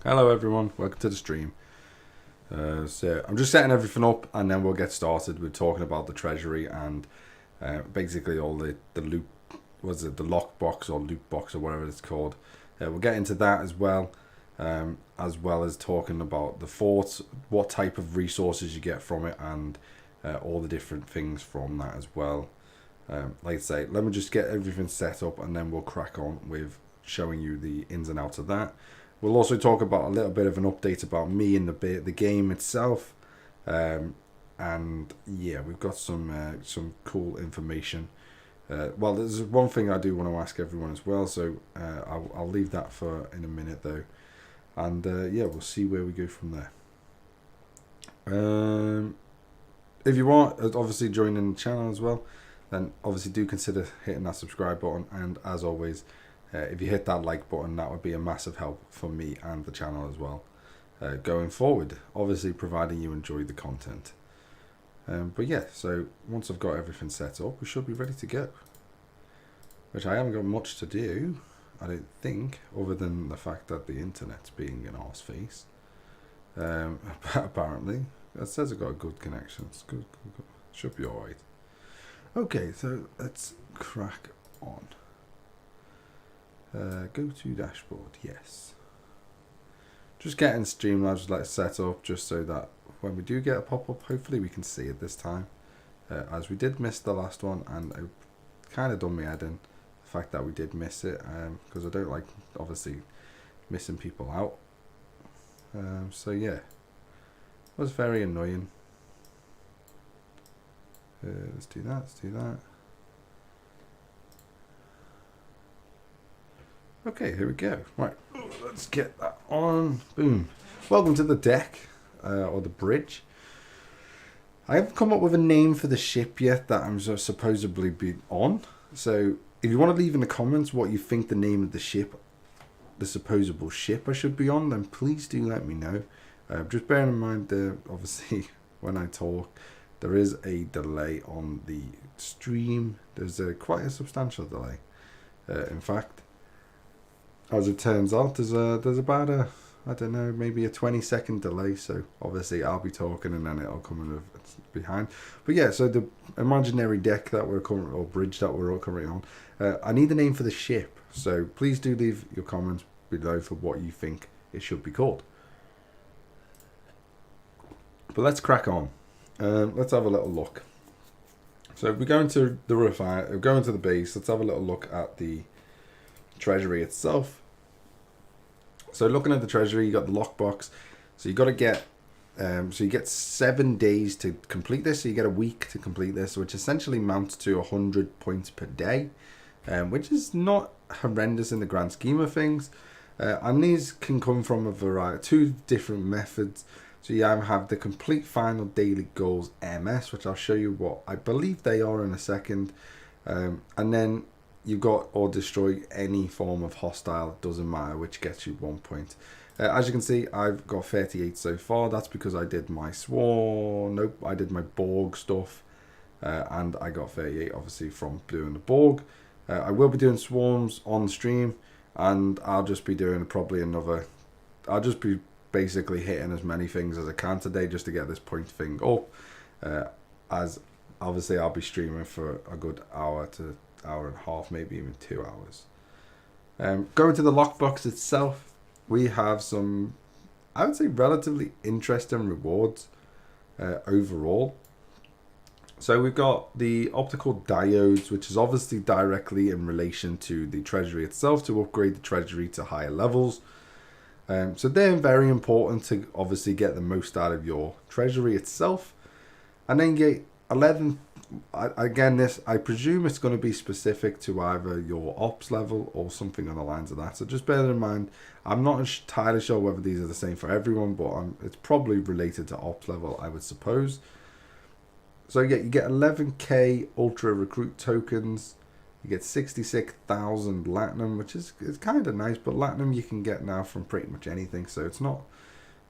Hello everyone, welcome to the stream. So I'm just setting everything up and then we'll get started with talking about the Treasury and basically all the loot, was it the lockbox or loot box or whatever it's called. We'll get into that as well as talking about the forts, what type of resources you get from it, and all the different things from that as well. Like I say, let me just get everything set up and then we'll crack on with showing you the ins and outs of that. We'll also talk about a little bit of an update about me and the game itself, and yeah, we've got some cool information. Well, there's one thing I do want to ask everyone as well, so I'll leave that for in a minute though, and yeah, we'll see where we go from there. If you want, obviously joining the channel as well, then obviously do consider hitting that subscribe button, and as always, if you hit that like button, that would be a massive help for me and the channel as well, going forward, obviously providing you enjoy the content. But yeah, so once I've got everything set up, we should be ready to go, which I haven't got much to do, I don't think, other than the fact that the internet's being an arse face. Apparently it says I've got a good connection. It's good. Should be alright. Okay, so let's crack on. Go to dashboard, yes. Just getting Streamlabs like set up just so that when we do get a pop-up, hopefully we can see it this time. As we did miss the last one, and it kind of done me head in, the fact that we did miss it, because I don't like, obviously, missing people out. So yeah, it was very annoying. Let's do that. Okay, here we go. Right, let's get that on. Boom. Welcome to the deck, or the bridge. I haven't come up with a name for the ship yet that I'm supposedly be on. So if you want to leave in the comments what you think the name of the ship, the supposable ship I should be on, then please do let me know. Just bearing in mind, obviously, when I talk, there is a delay on the stream. There's quite a substantial delay. In fact, as it turns out, there's about a, I don't know, maybe a 20-second delay. So obviously I'll be talking and then it'll come in behind. But yeah, so the imaginary deck that we're currently, or bridge that we're currently on, I need a name for the ship. So please do leave your comments below for what you think it should be called. But let's crack on. Let's have a little look. So we're going to the we're going to the base. Let's have a little look at the Treasury itself. So looking at the Treasury, you got the lockbox. So you got to get, so you get 7 days to complete this. So you get a week to complete this, which essentially amounts to 100 points per day, which is not horrendous in the grand scheme of things. And these can come from a variety, 2 different methods. So you have the complete final daily goals MS, which I'll show you what I believe they are in a second. And then you've got or destroy any form of hostile, doesn't matter, which gets you 1 point. As you can see, I've got 38 so far. That's because I did my swarm, I did my Borg stuff, and I got 38 obviously from doing the Borg. I will be doing swarms on stream, and I'll just be doing probably another, I'll just be basically hitting as many things as I can today just to get this point thing up, as obviously I'll be streaming for a good hour to hour and a half, maybe even 2 hours. Going to the lockbox itself, we have some, I would say, relatively interesting rewards overall. So we've got the optical diodes, which is obviously directly in relation to the Treasury itself to upgrade the Treasury to higher levels. So they're very important to obviously get the most out of your Treasury itself. And then get 11, again, this, I presume it's going to be specific to either your ops level or something on the lines of that. So just bear in mind, I'm not entirely sure whether these are the same for everyone, but it's probably related to ops level, I would suppose. So you get 11k ultra recruit tokens. You get 66,000 Latinum, which is kind of nice, but Latinum you can get now from pretty much anything. So it's not,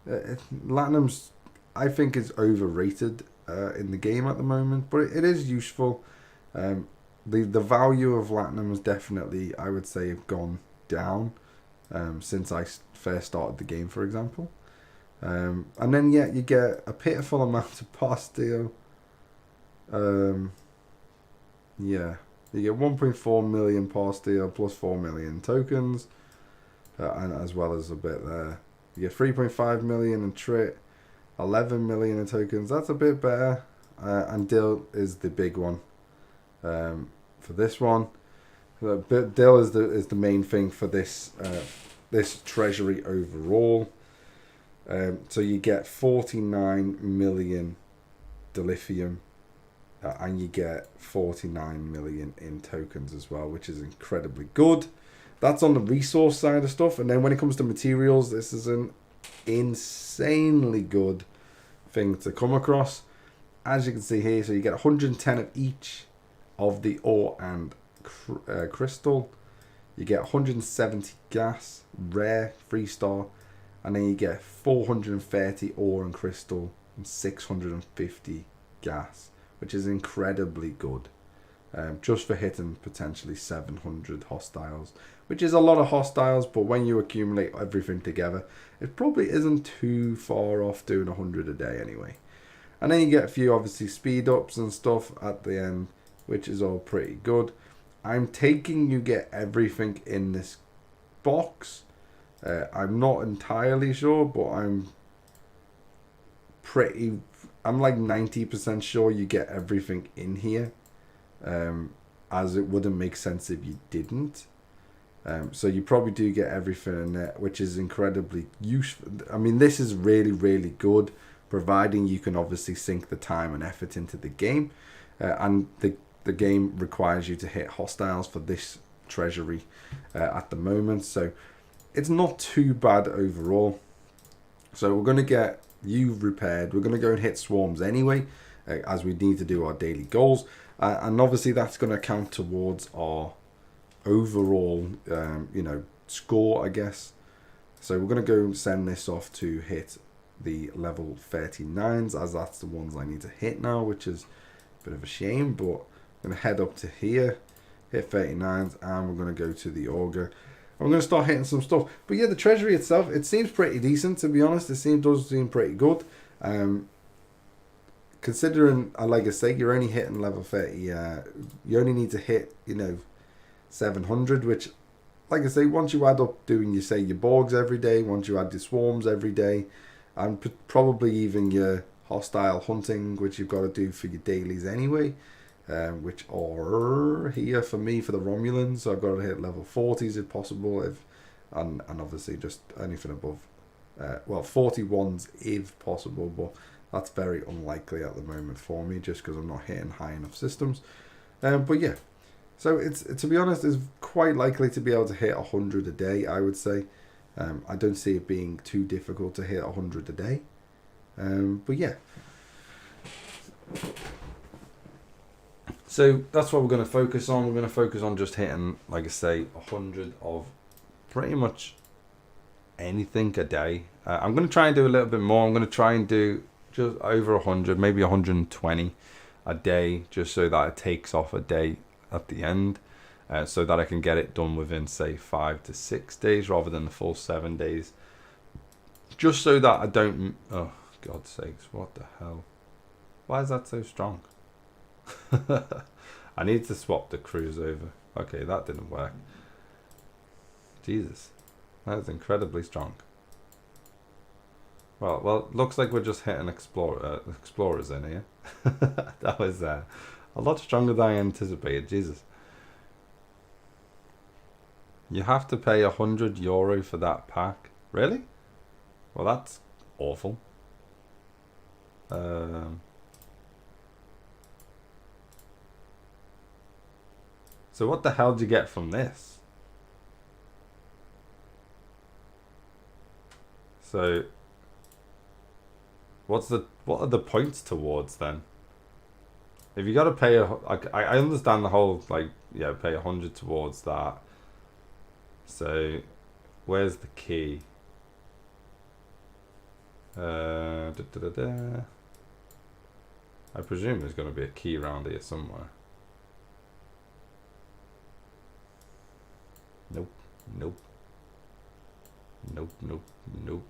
Latinum's, I think, is overrated in the game at the moment, but it is useful. The value of Latinum has definitely, I would say, gone down since I first started the game, for example. And then yeah, you get a pitiful amount of pastille. Yeah, you get 1.4 million pastille plus 4 million tokens, and as well as a bit there. You get 3.5 million in trit, 11 million in tokens. That's a bit better. And dill is the big one for this one. But dill is the main thing for this this treasury overall. So you get 49 million dilithium, and you get 49 million in tokens as well, which is incredibly good. That's on the resource side of stuff. And then when it comes to materials, this is an insanely good thing to come across. As you can see here, so you get 110 of each of the ore and crystal. You get 170 gas, rare, 3-star, and then you get 430 ore and crystal and 650 gas, which is incredibly good. Just for hitting potentially 700 hostiles, which is a lot of hostiles, but when you accumulate everything together, it probably isn't too far off doing 100 a day anyway. And then you get a few obviously speed ups and stuff at the end, which is all pretty good. I'm taking you get everything in this box. I'm not entirely sure, but I'm like 90% sure you get everything in here. As it wouldn't make sense if you didn't. So you probably do get everything in there, which is incredibly useful. I mean, this is really, really good, providing you can obviously sink the time and effort into the game. And the game requires you to hit hostiles for this treasury at the moment. So it's not too bad overall. So we're going to get you repaired. We're going to go and hit swarms anyway, as we need to do our daily goals. And obviously that's going to count towards our overall, score, I guess. So we're going to go send this off to hit the level 39s, as that's the ones I need to hit now, which is a bit of a shame, but I'm going to head up to here, hit 39s, and we're going to go to the auger. I'm going to start hitting some stuff. But yeah, the treasury itself, it seems pretty decent, to be honest. It does seem pretty good. Considering, like I say, you're only hitting level 30. You only need to hit, 700, which, like I say, once you add up doing, your Borgs every day, once you add your swarms every day, and probably even your hostile hunting, which you've got to do for your dailies anyway, which are here for me for the Romulans. So I've got to hit level 40s if possible, and obviously just anything above, 41s if possible, but that's very unlikely at the moment for me, just because I'm not hitting high enough systems. But yeah, so to be honest, it's quite likely to be able to hit 100 a day, I would say. I don't see it being too difficult to hit 100 a day. But yeah. So that's what we're going to focus on. We're going to focus on just hitting, like I say, 100 of pretty much anything a day. I'm going to try and do a little bit more. I'm going to try and do just over 100, maybe 120 a day, just so that it takes off a day at the end, so that I can get it done within, say, 5 to 6 days rather than the full 7 days. Just so that I don't... Oh, God's sakes, what the hell? Why is that so strong? I need to swap the crews over. Okay, that didn't work. Jesus, that is incredibly strong. Well, looks like we're just hitting explorers in here. That was a lot stronger than I anticipated. Jesus. You have to pay €100 for that pack. Really? Well, that's awful. So what the hell do you get from this? So what are the points towards then? If you got to pay I understand the whole, like, yeah, pay 100 towards that. So where's the key? I presume there's going to be a key around here somewhere. Nope. Nope, nope, nope.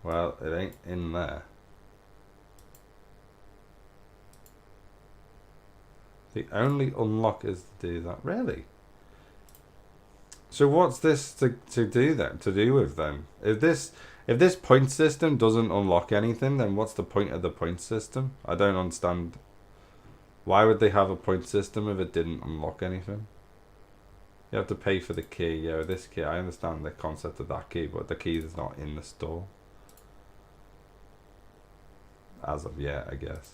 Well, it ain't in there. The only unlock is to do that. Really? So what's this to do then? To do with then? If this point system doesn't unlock anything, then what's the point of the point system? I don't understand. Why would they have a point system if it didn't unlock anything? You have to pay for the key. Yeah, this key. I understand the concept of that key, but the key is not in the store. As of yet, I guess.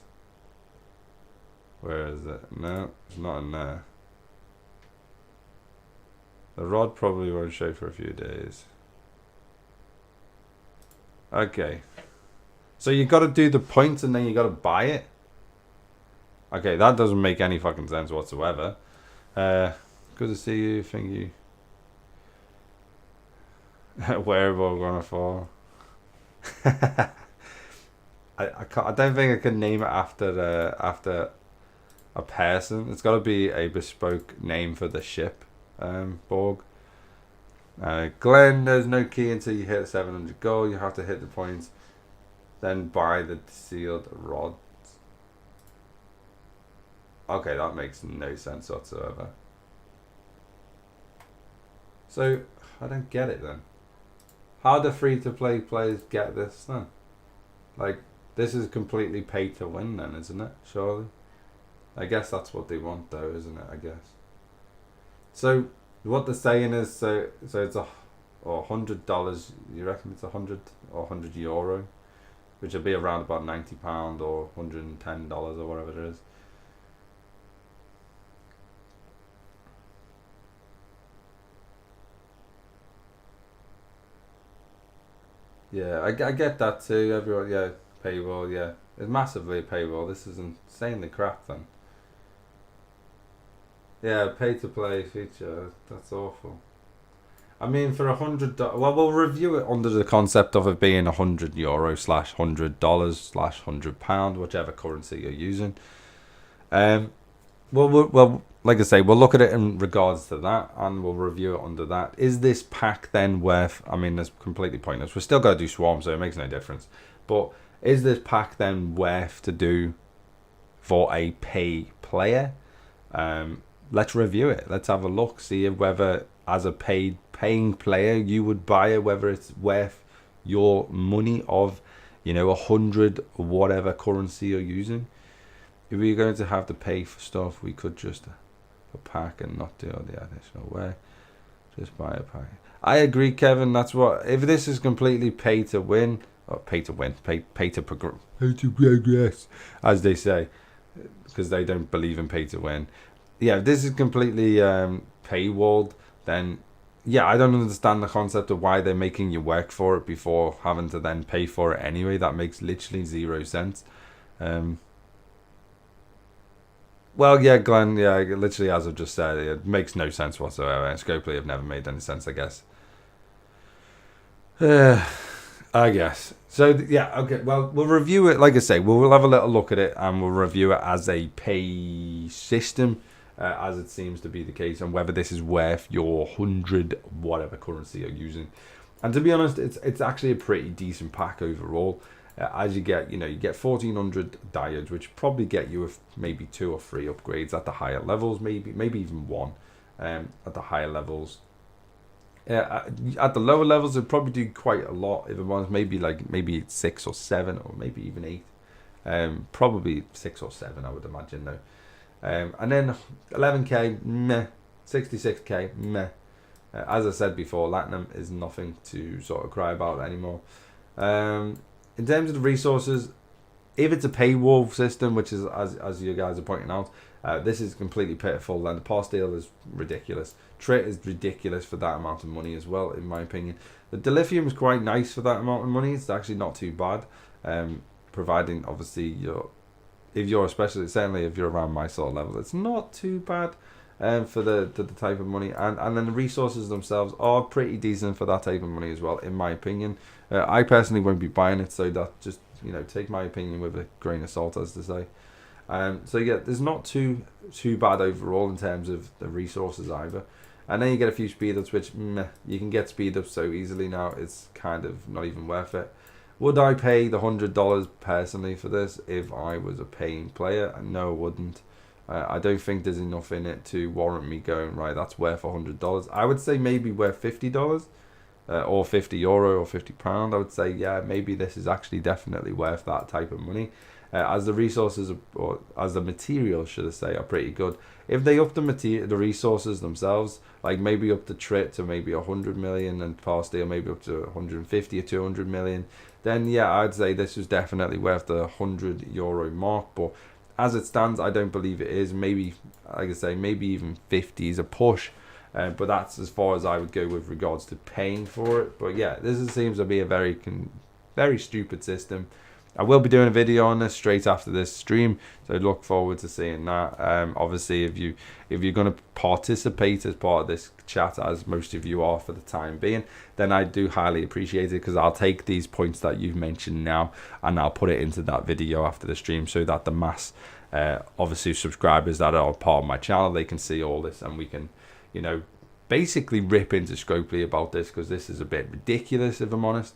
Where is it? No, it's not in there. The rod probably won't show for a few days. Okay. So you got to do the points and then you got to buy it? Okay, that doesn't make any fucking sense whatsoever. Good to see you. Thank you. Wearable gonna fall. I don't think I can name it after a person. It's got to be a bespoke name for the ship. Borg. Glenn, there's no key until you hit 700 gold. You have to hit the points, then buy the sealed rods. Okay, that makes no sense whatsoever. So I don't get it then. How do free-to-play players get this then? Like, this is completely pay to win then, isn't it? Surely. I guess that's what they want though, isn't it? I guess. So what they're saying is, so it's $100. You reckon it's 100 or €100, which will be around about £90 or $110 or whatever it is. Yeah, I get that too. Everyone, yeah, paywall, yeah, it's massively a paywall. This is insanely crap then. Yeah, pay to play feature. That's awful. I mean, for $100, well, we'll review it under the concept of it being €100/$100/£100, whichever currency you're using. Well, like I say, we'll look at it in regards to that, and we'll review it under that. Is this pack then worth? I mean, that's completely pointless. We're still gonna do Swarm, so it makes no difference. But is this pack then worth to do for a pay player? Let's review it. Let's have a look, see whether as a paying player you would buy it, whether it's worth your money of 100 whatever currency you're using. If we're going to have to pay for stuff, we could just a pack and not do all the additional work. Just buy a pack. I agree, Kevin. That's what. If this is completely pay to win, or pay to progress, as they say, because they don't believe in pay to win. Yeah, if this is completely paywalled, then yeah, I don't understand the concept of why they're making you work for it before having to then pay for it anyway. That makes literally 0 sense. Well, yeah, Glenn, yeah, literally as I've just said, it makes no sense whatsoever. Scopely have never made any sense, I guess. I guess. So, yeah, okay, well, we'll review it, like I say, we'll have a little look at it, and we'll review it as a pay system, as it seems to be the case, and whether this is worth your 100 whatever currency you're using. And to be honest, it's actually a pretty decent pack overall. As you get 1400 diodes, which probably get you maybe 2 or 3 upgrades at the higher levels, maybe even 1 at the higher levels. At the lower levels, it'd probably do quite a lot. If it was maybe 6 or 7 or maybe even 8, probably 6 or 7, I would imagine though. And then 11k, meh. 66k, meh. As I said before, Latinum is nothing to sort of cry about anymore. In terms of the resources, if it's a paywall system, which is as you guys are pointing out, this is completely pitiful. And the pastille is ridiculous. Trit is ridiculous for that amount of money as well, in my opinion. The dilithium is quite nice for that amount of money. It's actually not too bad, providing obviously certainly if you're around my sort of level, it's not too bad. For the type of money, and then the resources themselves are pretty decent for that type of money as well, in my opinion. I personally won't be buying it, so that just take my opinion with a grain of salt, as to say. So yeah, there's not too bad overall in terms of the resources either. And then you get a few speed ups, which you can get speed ups so easily now. It's kind of not even worth it. Would I pay the $100 personally for this if I was a paying player? No, I wouldn't. I don't think there's enough in it to warrant me going, right, that's worth $100. I would say maybe worth $50 or €50 or £50. I would say, yeah, maybe this is actually definitely worth that type of money. As the resources, or as the materials, should I say, are pretty good. If they up the resources themselves, like maybe up the Trit to maybe 100 million and Power Steel maybe up to 150 or 200 million, then yeah, I'd say this is definitely worth the €100 mark. But as it stands, I don't believe it is. Maybe, like I say, maybe even 50 is a push. But that's as far as I would go with regards to paying for it. But yeah, this seems to be a very stupid system. I will be doing a video on this straight after this stream, so I look forward to seeing that. Obviously, if you're going to participate as part of this chat, as most of you are for the time being, then I do highly appreciate it, because I'll take these points that you've mentioned now and I'll put it into that video after the stream, so that the mass, obviously, subscribers that are part of my channel, they can see all this, and we can, you know, basically rip into Scopely about this, because this is a bit ridiculous, if I'm honest.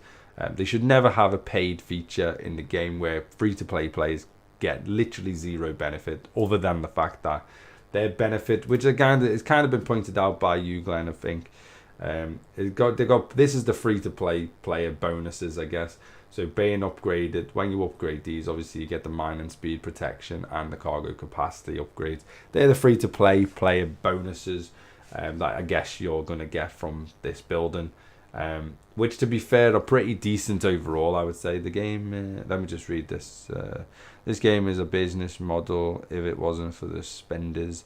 They should never have a paid feature in the game where free-to-play players get literally zero benefit, other than the fact that their benefit, which again is kind of been pointed out by you, Glenn, I think. This is the free-to-play player bonuses, I guess. So being upgraded, when you upgrade these, obviously you get the mining speed protection and the cargo capacity upgrades. They're the free-to-play player bonuses that I guess you're going to get from this building. Which, to be fair, are pretty decent overall, I would say. The game, let me just read this. This game is a business model. If it wasn't for the spenders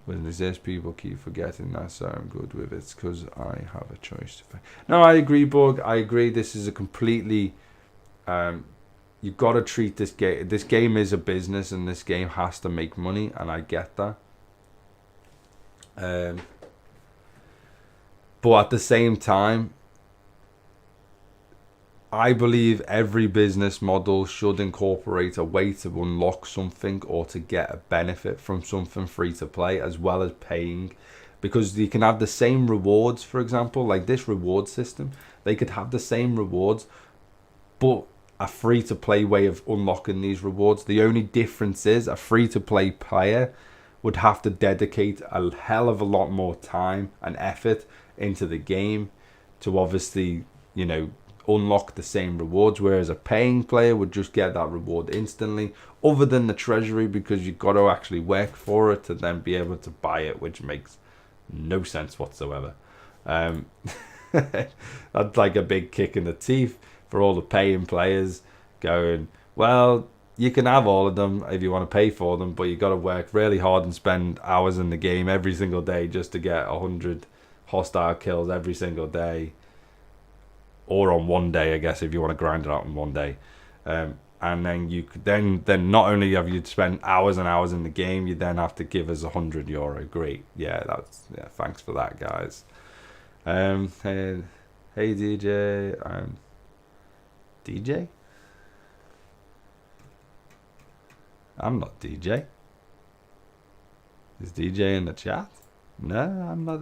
wouldn't exist, people keep forgetting that, so I'm good with it because I have a choice to pay. No, I agree, Borg. I agree. This is a completely... you've got to treat this game... This game is a business, and this game has to make money, and I get that. But at the same time, I believe every business model should incorporate a way to unlock something or to get a benefit from something free to play, as well as paying, because you can have the same rewards. For example, like this reward system, they could have the same rewards, but a free to play way of unlocking these rewards. The only difference is a free to play player would have to dedicate a hell of a lot more time and effort into the game to obviously, you know, unlock the same rewards, whereas a paying player would just get that reward instantly, other than the treasury, because you've got to actually work for it to then be able to buy it, which makes no sense whatsoever. That's like a big kick in the teeth for all the paying players, going, well, you can have all of them if you want to pay for them, but you got to work really hard and spend hours in the game every single day just to get 100 hostile kills every single day, or on one day, I guess, if you want to grind it out in one day. And then you could then not only have you spent hours and hours in the game, you then have to give us €100. Great, yeah, thanks for that, guys. Hey DJ, I'm DJ. I'm not DJ. Is DJ in the chat? No, I'm not.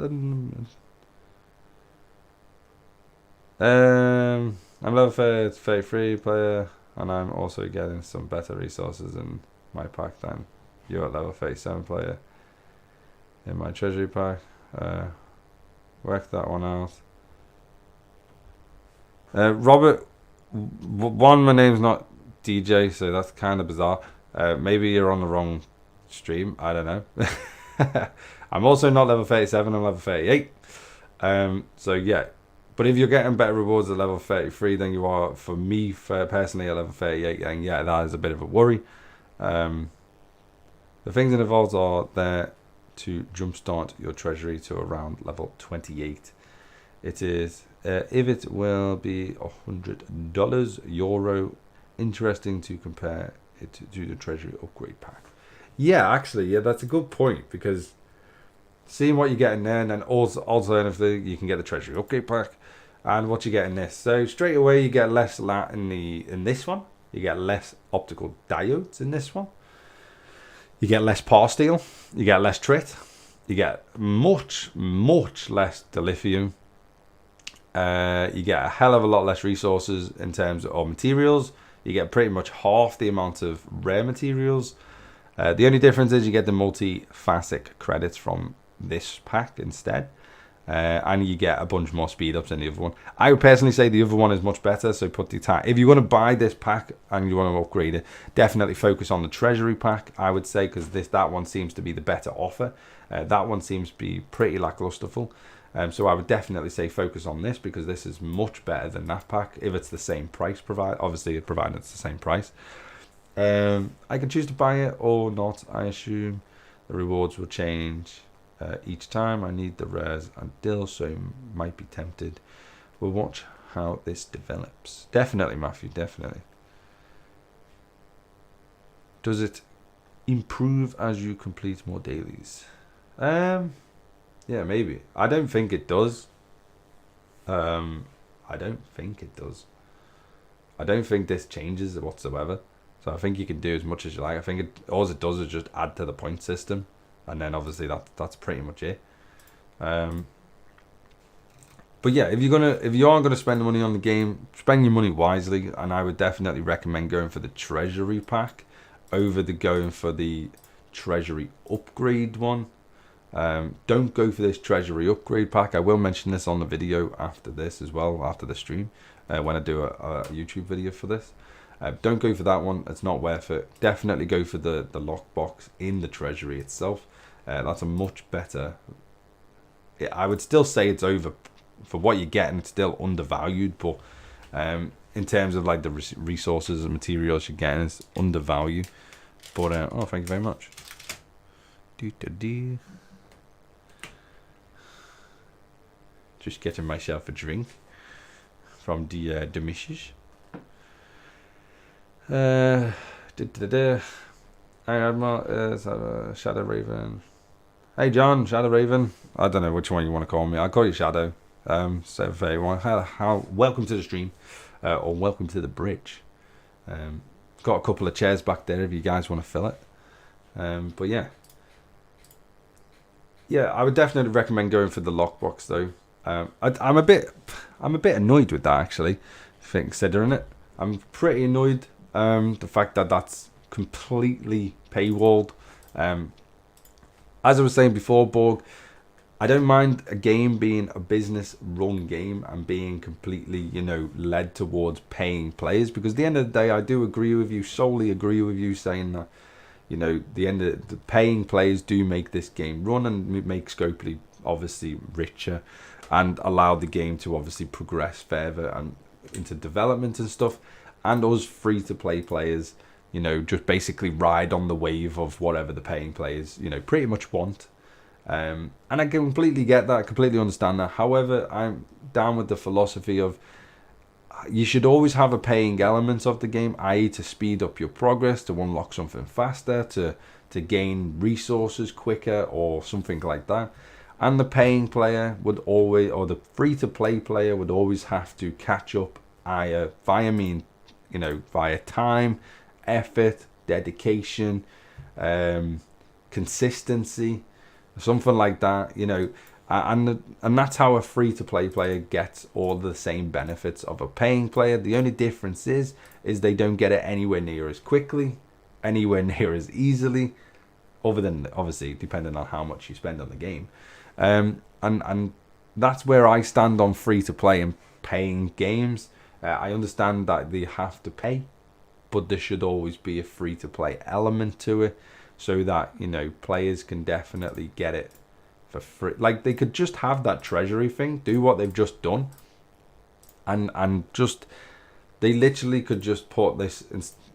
I'm level 33 player, and I'm also getting some better resources in my pack than you're level 37 player in my treasury pack. Work that one out. Robert, my name's not DJ, so that's kind of bizarre. Maybe you're on the wrong stream. I don't know. I'm also not level 37. I'm level 38. So yeah. But if you're getting better rewards at level 33 than you are, for me, personally, at level 38, then yeah, that is a bit of a worry. The things involved are there to jumpstart your treasury to around level 28. It is, if it will be $100 euro, interesting to compare it to the treasury upgrade pack. Yeah, actually, yeah, that's a good point, because seeing what you get in there, and then also alternatively you can get the treasury upgrade pack and what you get in this. So straight away you get less LAT in this one, you get less optical diodes in this one, You get less par steel, you get less trit, you get much less dilithium. You get a hell of a lot less resources in terms of materials. You get pretty much half the amount of rare materials. The only difference is you get the multi-facet credits from this pack instead. And you get a bunch more speed ups than the other one. I would personally say the other one is much better. So put the time. If you want to buy this pack and you want to upgrade it, definitely focus on the Treasury pack, I would say, because that one seems to be the better offer. That one seems to be pretty lacklusterful. So I would definitely say focus on this, because this is much better than that pack if it's the same price. Obviously, provided it's the same price. I can choose to buy it or not. I assume the rewards will change each time. I need the rares until, so might be tempted. We'll watch how this develops. Definitely, Matthew, definitely. Does it improve as you complete more dailies? Yeah, maybe. I don't think it does. I don't think it does. I don't think this changes it whatsoever. So I think you can do as much as you like. I think all it does is just add to the point system. And then obviously that's pretty much it. But yeah, if you are gonna spend money on the game, spend your money wisely, and I would definitely recommend going for the Treasury pack over going for the Treasury upgrade one. Don't go for this Treasury upgrade pack. I will mention this on the video after this as well, after the stream, when I do a YouTube video for this. Don't go for that one. It's not worth it. Definitely go for the lockbox in the Treasury itself. That's a much better. I would still say it's over for what you're getting. It's still undervalued, but in terms of like the resources and materials you're getting, it's undervalued. But oh, thank you very much. Just getting myself a drink from the missus. I had my Shadow Raven. Hey John, Shadow Raven. I don't know which one you want to call me. I'll call you Shadow. So if anyone, welcome to the stream, or welcome to the bridge. Got a couple of chairs back there if you guys want to fill it. But yeah, I would definitely recommend going for the lockbox though. I'm a bit annoyed with that actually, considering it. I'm pretty annoyed. The fact that that's completely paywalled. As I was saying before, Borg, I don't mind a game being a business run game and being completely, led towards paying players, because at the end of the day, I do solely agree with you saying that, the paying players do make this game run and make Scopely obviously richer and allow the game to obviously progress further and into development and stuff. And us free-to-play players, just basically ride on the wave of whatever the paying players, pretty much want. And I completely get that, completely understand that. However, I'm down with the philosophy of you should always have a paying element of the game, i.e. to speed up your progress, to unlock something faster, to gain resources quicker or something like that. And the paying player would always, or the free-to-play player would always have to catch up via time, effort, dedication, consistency, something like that, and that's how a free-to-play player gets all the same benefits of a paying player. The only difference is they don't get it anywhere near as quickly, anywhere near as easily, other than obviously depending on how much you spend on the game. And that's where I stand on free-to-play and paying games. I understand that they have to pay, but there should always be a free-to-play element to it, so that players can definitely get it for free. Like, they could just have that Treasury thing, do what they've just done, and just they literally could just put this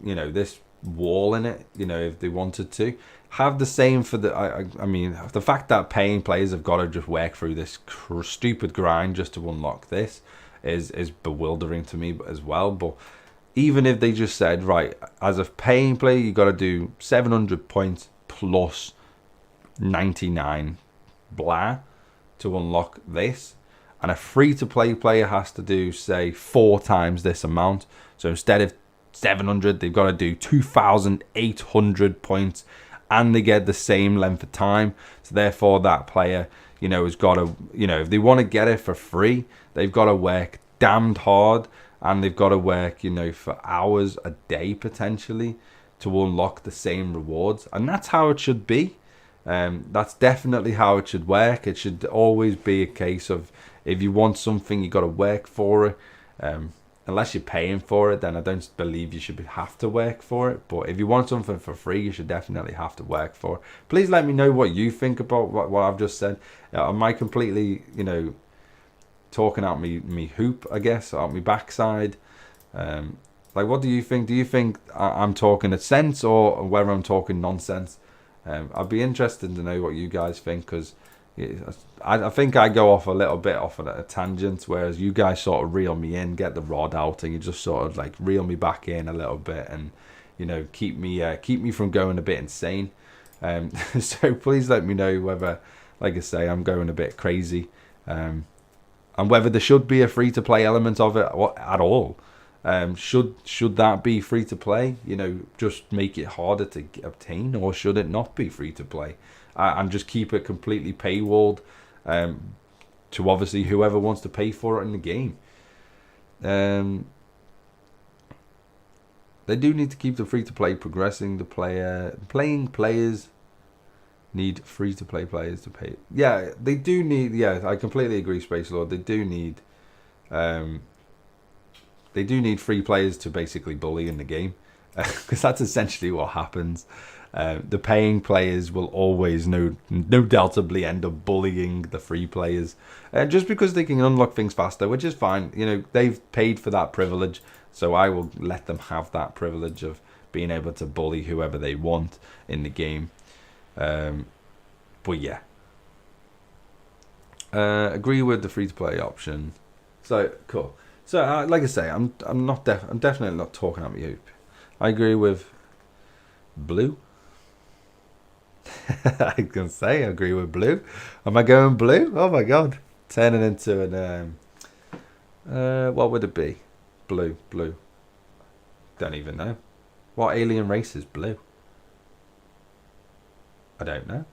this wall in it, if they wanted to. Have the same for the I mean, the fact that paying players have got to just work through this stupid grind just to unlock this is bewildering to me as well. But even if they just said, right, as a paying player, you got to do 700 points plus 99 blah to unlock this, and a free-to-play player has to do, say, 4 times this amount. So instead of 700, they've got to do 2,800 points, and they get the same length of time. So therefore that player, you know, has got to, you know, if they want to get it for free, they've got to work damned hard, and they've got to work, you know, for hours a day potentially to unlock the same rewards. And that's how it should be. That's definitely how it should work. It should always be a case of, if you want something, you got to work for it. Unless you're paying for it, then I don't believe you should have to work for it. But if you want something for free, you should definitely have to work for it. Please let me know what you think about what I've just said. Am I completely, you know, talking out me hoop, I guess, out me backside? Like, what do you think? Do you think I'm talking a sense, or whether I'm talking nonsense? I'd be interested to know what you guys think, because I think I go off a little bit off of a tangent, whereas you guys sort of reel me in, get the rod out, and you just sort of like reel me back in a little bit, and, you know, keep me from going a bit insane. So please let me know whether, like I say, I'm going a bit crazy, and whether there should be a free-to-play element of it at all. Should that be free to play? You know, just make it harder to obtain, or should it not be free to play, and just keep it completely paywalled to obviously whoever wants to pay for it in the game? They do need to keep the free to play progressing. Playing players need free to play players to pay. Yeah, they do need. Yeah, I completely agree, Space Lord. They do need. They do need free players to basically bully in the game, because that's essentially what happens. The paying players will always, no doubtably, end up bullying the free players, just because they can unlock things faster, which is fine. You know, they've paid for that privilege, so I will let them have that privilege of being able to bully whoever they want in the game. But yeah, agree with the free-to-play option. So cool. So, like I say, I'm definitely not talking at me hoop. I agree with blue. I can say I agree with blue. Am I going blue? Oh my god, turning into an what would it be? Blue. Don't even know. What alien race is blue? I don't know.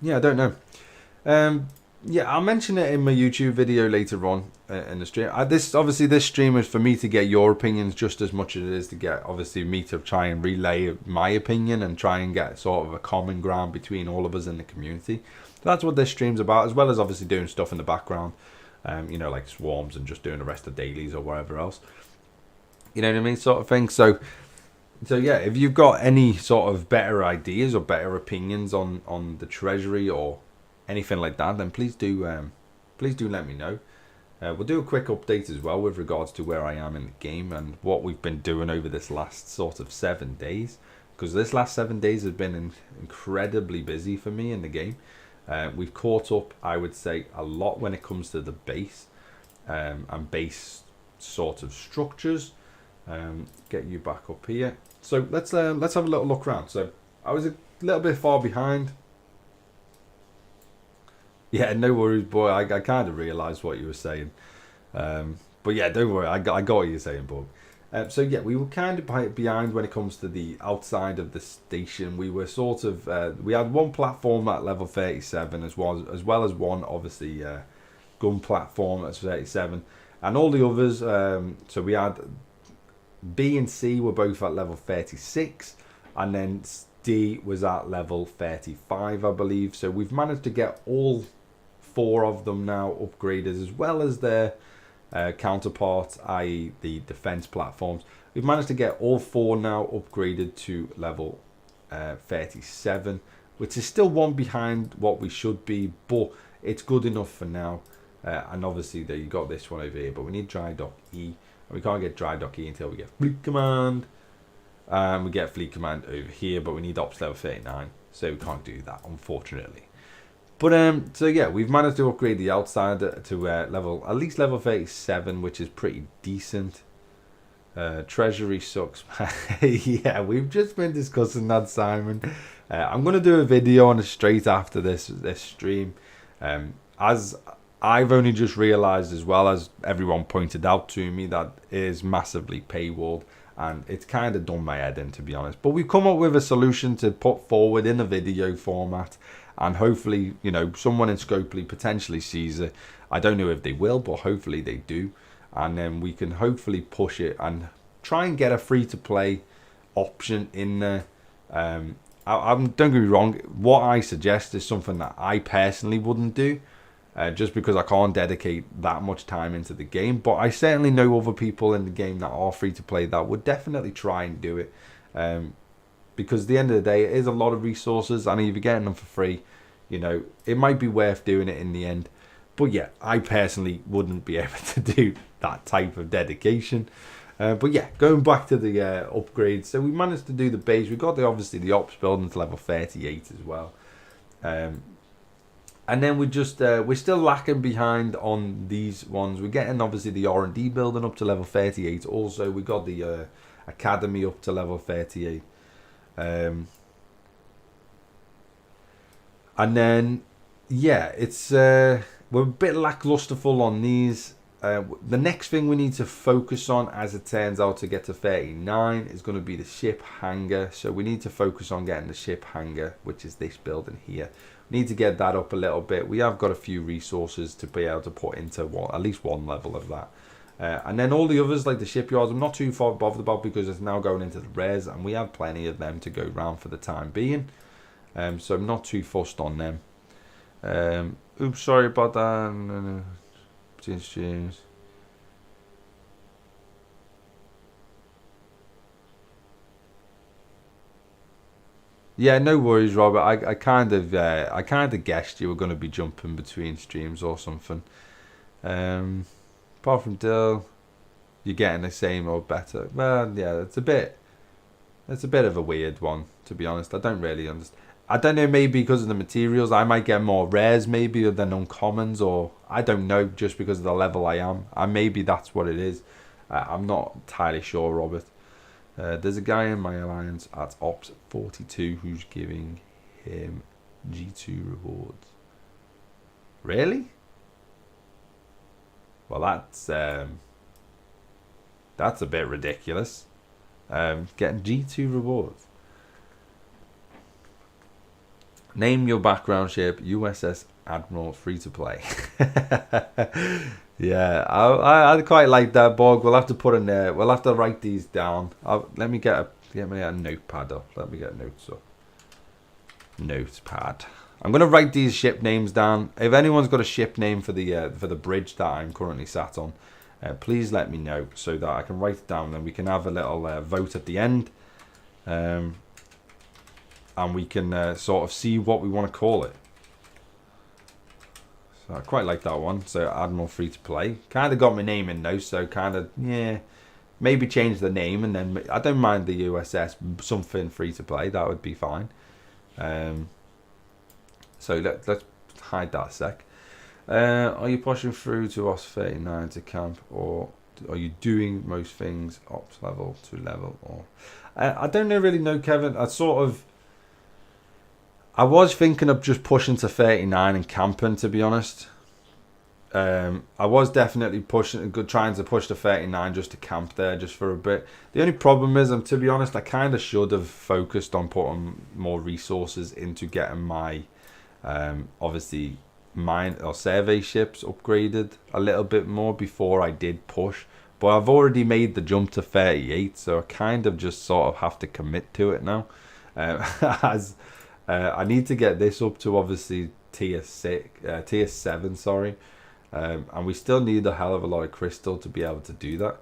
Yeah, I don't know. Yeah, I'll mention it in my YouTube video later on in the stream. This stream is for me to get your opinions just as much as it is to get, obviously, me to try and relay my opinion and try and get sort of a common ground between all of us in the community. So that's what this stream's about, as well as obviously doing stuff in the background, you know, like swarms and just doing the rest of dailies or whatever else. You know what I mean, sort of thing. So yeah, if you've got any sort of better ideas or better opinions on the Treasury or anything like that, then please do let me know. We'll do a quick update as well with regards to where I am in the game and what we've been doing over this last sort of 7 days, because this last 7 days has been incredibly busy for me in the game. We've caught up, I would say, a lot when it comes to the base and base sort of structures. Get you back up here. So let's have a little look around. So I was a little bit far behind. Yeah, no worries, boy. I kind of realised what you were saying. But yeah, don't worry. I got what you're saying, Bob. So yeah, we were kind of behind when it comes to the outside of the station. We were sort of we had one platform at level 37 as well as one obviously gun platform at 37, and all the others. So we had B and C were both at level 36, and then D was at level 35, I believe. So we've managed to get all 4 of them now upgraded, as well as their counterparts, i.e. the defense platforms. We've managed to get all 4 now upgraded to level 37, which is still one behind what we should be, but it's good enough for now. And obviously there you got this one over here, but we need dry dock E. We can't get dry dock E until we get fleet command. We get fleet command over here, but we need ops level 39, so we can't do that, unfortunately. But so yeah, we've managed to upgrade the outside to at least level 37, which is pretty decent. Treasury sucks. Yeah, we've just been discussing that, Simon. I'm gonna do a video on it straight after this stream. As I've only just realised, as well as everyone pointed out to me, that it is massively paywalled, and it's kind of done my head in, to be honest. But we've come up with a solution to put forward in a video format, and hopefully, you know, someone in Scopely potentially sees it. I don't know if they will, but hopefully they do, and then we can hopefully push it and try and get a free-to-play option in there. Don't get me wrong, what I suggest is something that I personally wouldn't do, just because I can't dedicate that much time into the game. But I certainly know other people in the game that are free to play that would definitely try and do it, because at the end of the day, it is a lot of resources, and if you're getting them for free, you know, it might be worth doing it in the end. But yeah, I personally wouldn't be able to do that type of dedication. But yeah, going back to the upgrades, so we managed to do the base. We got obviously the ops building to level 38 as well, and then we're still lacking behind on these ones. We're getting obviously the R&D building up to level 38. Also, we got the academy up to level 38, and then yeah, it's we're a bit lacklusterful on these. The next thing we need to focus on, as it turns out, to get to 39 is going to be the ship hangar. So we need to focus on getting the ship hangar, which is this building here. We need to get that up a little bit. We have got a few resources to be able to put into at least one level of that. And then all the others, like the shipyards, I'm not too far bothered about, because it's now going into the res, and we have plenty of them to go round for the time being. So I'm not too fussed on them. Oops, sorry about that. No. James. Yeah, no worries, Robert. I kind of guessed you were going to be jumping between streams or something. Apart from Dill, you're getting the same or better. Well, yeah, it's a bit of a weird one, to be honest. I don't really understand. I don't know, maybe because of the materials, I might get more rares maybe than uncommons, or I don't know, just because of the level I am. And maybe that's what it is. I'm not entirely sure, Robert. There's a guy in my alliance at Ops 42 who's giving him G2 rewards. Really? Well, that's a bit ridiculous. Getting G2 rewards. Name your background ship, USS Admiral, free to play. Yeah, I quite like that, Borg. We'll have to put in there. We'll have to write these down. Let me get a notepad up. Let me get notes up. Notepad. I'm gonna write these ship names down. If anyone's got a ship name for the bridge that I'm currently sat on, please let me know so that I can write it down. Then we can have a little vote at the end. And we can sort of see what we want to call it. So I quite like that one. So Admiral free to play. Kind of got my name in though, so kind of, yeah, maybe change the name, and then I don't mind the USS something free to play. That would be fine. So let's hide that a sec. Are you pushing through to OS 39 to camp, or are you doing most things ops level to level? Or I don't really know, Kevin. I was thinking of just pushing to 39 and camping, to be honest. I was definitely trying to push to 39 just to camp there, just for a bit. The only problem is, to be honest, I kind of should have focused on putting more resources into getting my, obviously, mine or survey ships upgraded a little bit more before I did push. But I've already made the jump to 38, so I kind of just sort of have to commit to it now. I need to get this up to obviously tier 7, sorry, and we still need a hell of a lot of crystal to be able to do that.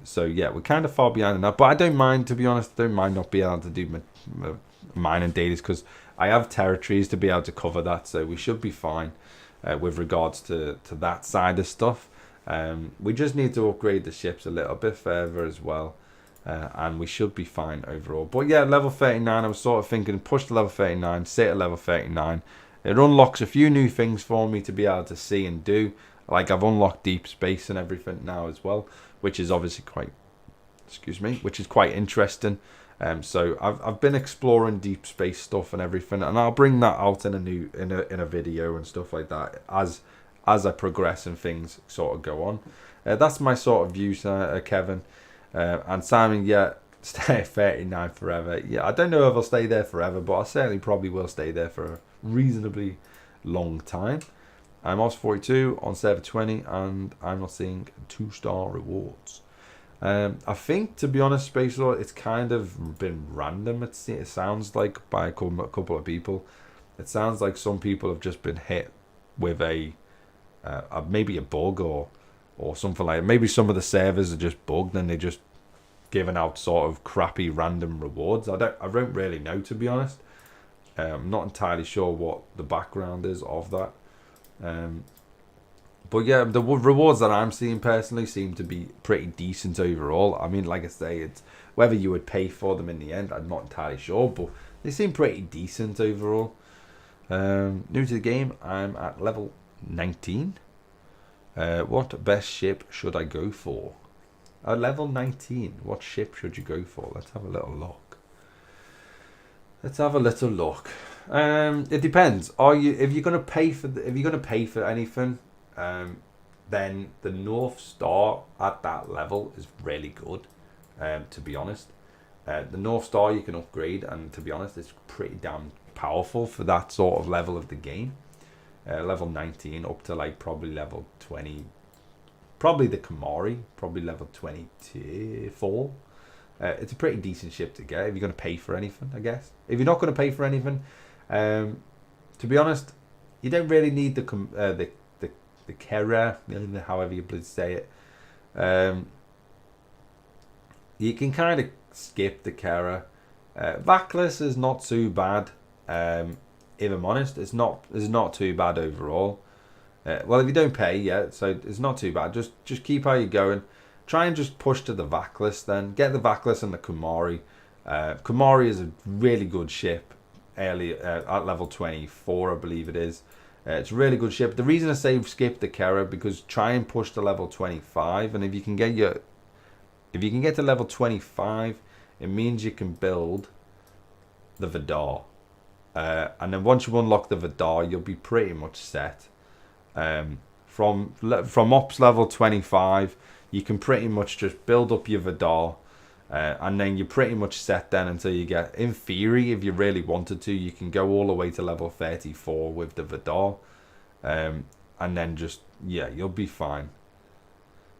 So yeah, we're kind of far behind in that, but I don't mind, to be honest. I don't mind not being able to do my mining dailies, because I have territories to be able to cover that, so we should be fine with regards to that side of stuff. We just need to upgrade the ships a little bit further as well. And we should be fine overall. But yeah, level 39, I was sort of thinking, push to level 39, sit at level 39. It unlocks a few new things for me to be able to see and do. Like, I've unlocked deep space and everything now as well, which is obviously quite interesting. So I've been exploring deep space stuff and everything, and I'll bring that out in a video and stuff like that as as I progress and things sort of go on. That's my sort of view, Kevin. And Simon, yeah, stay at 39 forever. Yeah, I don't know if I'll stay there forever, but I certainly probably will stay there for a reasonably long time. I'm Oz 42 on server 20, and I'm not seeing 2-star rewards. I think, to be honest, Space Lord, it's kind of been random. It sounds like by a couple of people. It sounds like some people have just been hit with maybe a bug or something like that. Maybe some of the servers are just bugged and they're just giving out sort of crappy random rewards. I don't really know, to be honest. I'm not entirely sure what the background is of that. But yeah, the rewards that I'm seeing personally seem to be pretty decent overall. I mean, like I say, it's whether you would pay for them in the end, I'm not entirely sure, but they seem pretty decent overall. New to the game, I'm at level 19. What best ship should I go for? At level 19, what ship should you go for? Let's have a little look. It depends. If you're gonna pay for anything, then the North Star at that level is really good. To be honest, the North Star you can upgrade, and to be honest, it's pretty damn powerful for that sort of level of the game. Level 19 up to like probably level 20. Probably the Kamari, probably level 24. It's a pretty decent ship to get if you're going to pay for anything, I guess. If you're not going to pay for anything, to be honest, you don't really need the Kera, however you say it. You can kind of skip the Kera. Vaclus is not too bad. If I'm honest, it's not too bad overall. Well, if you don't pay, yeah, so it's not too bad. Just keep how you're going. Try and just push to the Vaclus then. Get the Vaclus and the Kamari. Kamari is a really good ship early at level 24, I believe it is. It's a really good ship. The reason I say skip the Kera, because try and push to level 25, and if you can get to level 25, it means you can build the Vidar. And then once you unlock the Vidar, you'll be pretty much set. From ops level 25, you can pretty much just build up your Vidar, and then you're pretty much set then until you get, in theory, if you really wanted to, you can go all the way to level 34 with the Vidar, and then just, yeah, you'll be fine.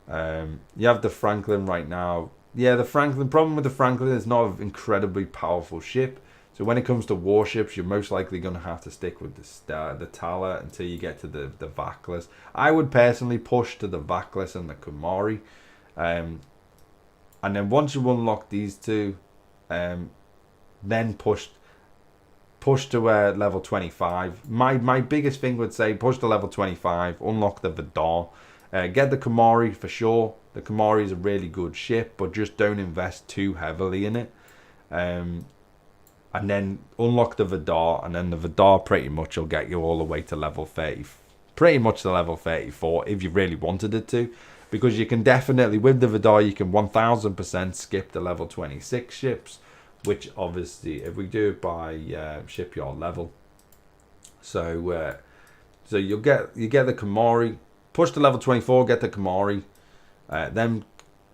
You have the Franklin right now. Yeah, the problem with the Franklin is not an incredibly powerful ship. So when it comes to warships, you're most likely going to have to stick with the Tala until you get to the Vaclus. I would personally push to the Vaclus and the Kamari. And then once you unlock these two, then push to level 25. My biggest thing would say push to level 25, unlock the Vidar. Get the Kamari for sure. The Kamari is a really good ship, but just don't invest too heavily in it. And then unlock the Vidar, and then the Vidar pretty much will get you all the way to level 30, pretty much to level 34 if you really wanted it to, because you can definitely, with the Vidar, you can 1000% skip the level 26 ships, which obviously if we do it by shipyard level, so you get the Kamari, push to level 24, get the Kamari, then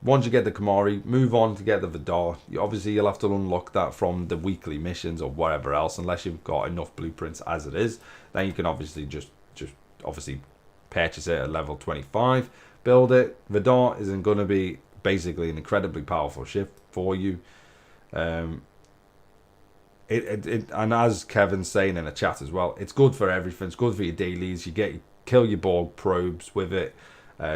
once you get the Kamari, move on to get the Vidar. Obviously, you'll have to unlock that from the weekly missions or whatever else, unless you've got enough blueprints as it is. Then you can obviously just obviously purchase it at level 25, build it. Vidar isn't going to be basically an incredibly powerful ship for you. And as Kevin's saying in the chat as well, it's good for everything. It's good for your dailies. You kill your Borg probes with it.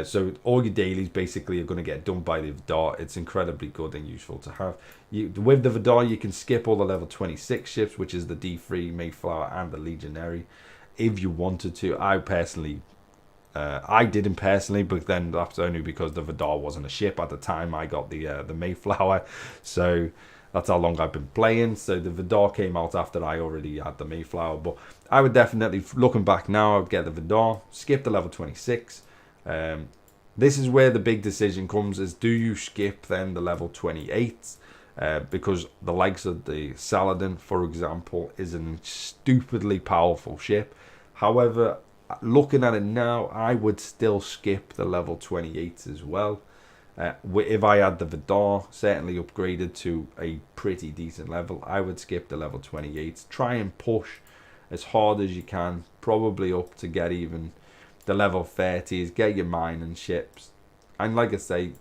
So all your dailies basically are going to get done by the Vidar. It's incredibly good and useful to have. With the Vidar, you can skip all the level 26 ships, which is the D3, Mayflower, and the Legionary, if you wanted to. I didn't personally, but then that's only because the Vidar wasn't a ship at the time I got the Mayflower. So that's how long I've been playing. So the Vidar came out after I already had the Mayflower. But I would definitely, looking back now, I would get the Vidar, skip the level 26. This is where the big decision comes, is do you skip then the level 28, because the likes of the Saladin, for example, is a stupidly powerful ship. However, looking at it now, I would still skip the level 28s as well. If I had the Vidar certainly upgraded to a pretty decent level, I would skip the level 28s. Try and push as hard as you can, probably up to get even the level 30s, get your mining ships. And like I say,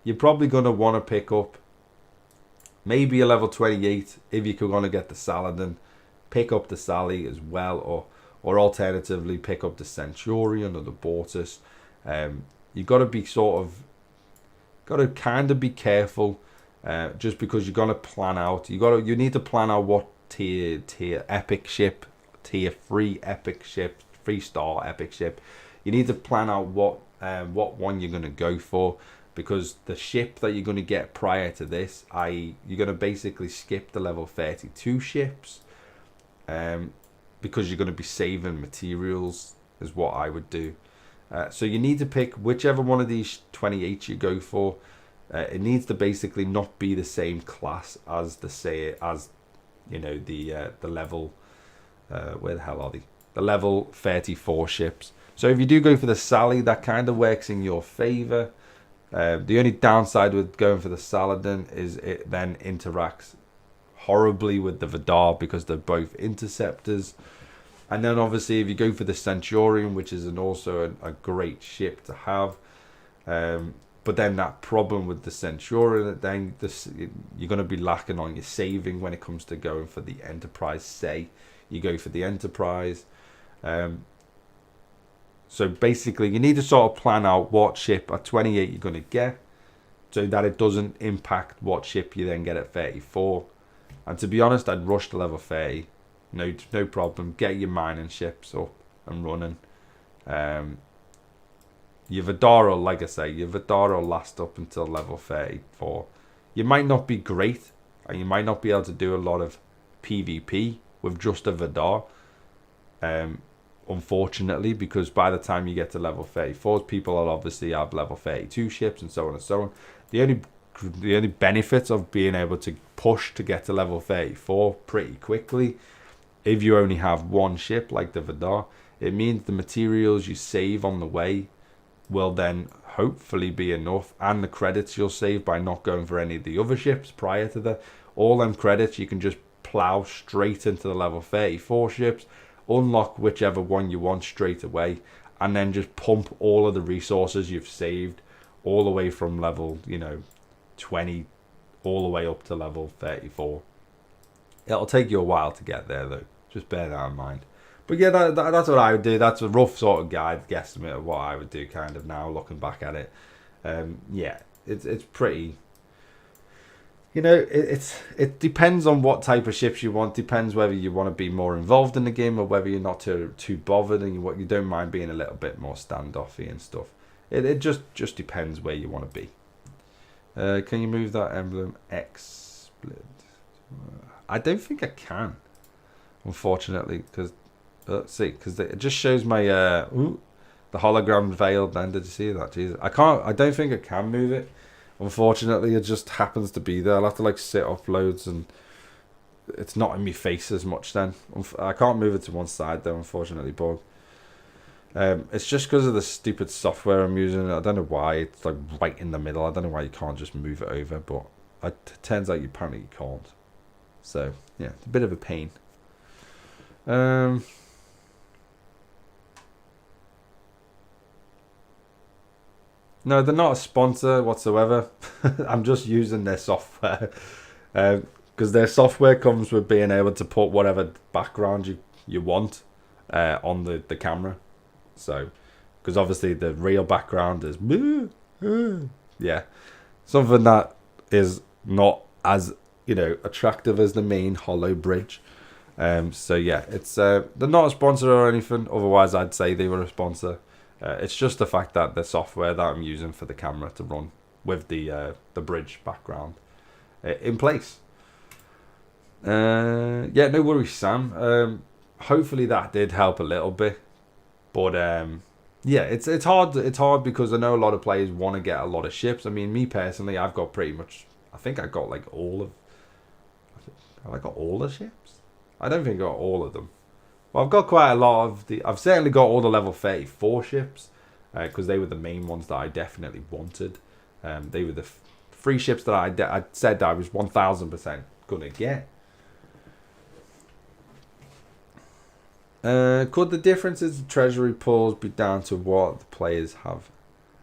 you're probably going to want to pick up maybe a level 28 if you're going to get the Saladin. Pick up the Sally as well, or alternatively pick up the Centurion or the Bortus. You've got to be kind of be careful, just because you're going to plan out. You need to plan out what tier epic ship, tier 3 epic ship, 3-star epic ship. You need to plan out what one you're going to go for, because the ship that you're going to get prior to this, you're going to basically skip the level 32 ships, because you're going to be saving materials, is what I would do. So you need to pick whichever one of these 28 you go for. It needs to basically not be the same class as the level. Where the hell are they? The level 34 ships. So if you do go for the Sally, that kind of works in your favor. The only downside with going for the Saladin is it then interacts horribly with the Vidar, because they're both interceptors. And then obviously if you go for the Centurion, which is also a great ship to have, but then that problem with the Centurion, then you're going to be lacking on your saving when it comes to going for the Enterprise. Say you go for the Enterprise, so basically you need to sort of plan out what ship at 28 you're going to get, so that it doesn't impact what ship you then get at 34. And to be honest, I'd rush to level 30. No problem. Get your mining ships up and running. Your Vidar, like I say, your Vidar will last up until level 34. You might not be great, and you might not be able to do a lot of PvP with just a Vidar. Unfortunately, because by the time you get to level 34, people will obviously have level 32 ships and so on and so on. The only benefits of being able to push to get to level 34 pretty quickly, if you only have one ship like the Vidar, it means the materials you save on the way will then hopefully be enough, and the credits you'll save by not going for any of the other ships prior to all them credits, you can just plow straight into the level 34 ships, unlock whichever one you want straight away, and then just pump all of the resources you've saved all the way from level 20 all the way up to level 34. It'll take you a while to get there though, just bear that in mind. But yeah, that's what I would do. That's a rough sort of guide guesstimate of what I would do kind of now looking back at it. Yeah, it's pretty, it depends on what type of ships you want. Depends whether you want to be more involved in the game or whether you're not too bothered and you don't mind being a little bit more standoffy and stuff. It just depends where you want to be. Can you move that emblem X split? I don't think I can, unfortunately, because let's see, because it just shows my the hologram veiled. Then did you see that? Jesus, I don't think I can move it. Unfortunately, it just happens to be there. I'll have to like sit up loads, and it's not in my face as much. Then I can't move it to one side though, unfortunately, Bug. It's just because of the stupid software I'm using. I don't know why it's like right in the middle. I don't know why you can't just move it over, but it turns out apparently you can't. So yeah, it's a bit of a pain. No, they're not a sponsor whatsoever. I'm just using their software, because their software comes with being able to put whatever background you want on the camera. So, because obviously the real background is yeah, something that is not as attractive as the main hollow bridge. So yeah, it's they're not a sponsor or anything. Otherwise, I'd say they were a sponsor. It's just the fact that the software that I'm using for the camera to run with the bridge background in place. Yeah, no worries, Sam. Hopefully that did help a little bit, but yeah, it's hard because I know a lot of players want to get a lot of ships. I mean, me personally, I've got pretty much. I think I got like all of. Have I got all the ships? I don't think I got all of them. Well, I've got quite a lot of the... I've certainly got all the level 34 ships, because they were the main ones that I definitely wanted. They were the free ships that I said that I was 1000% going to get. Could the differences in treasury pools be down to what the players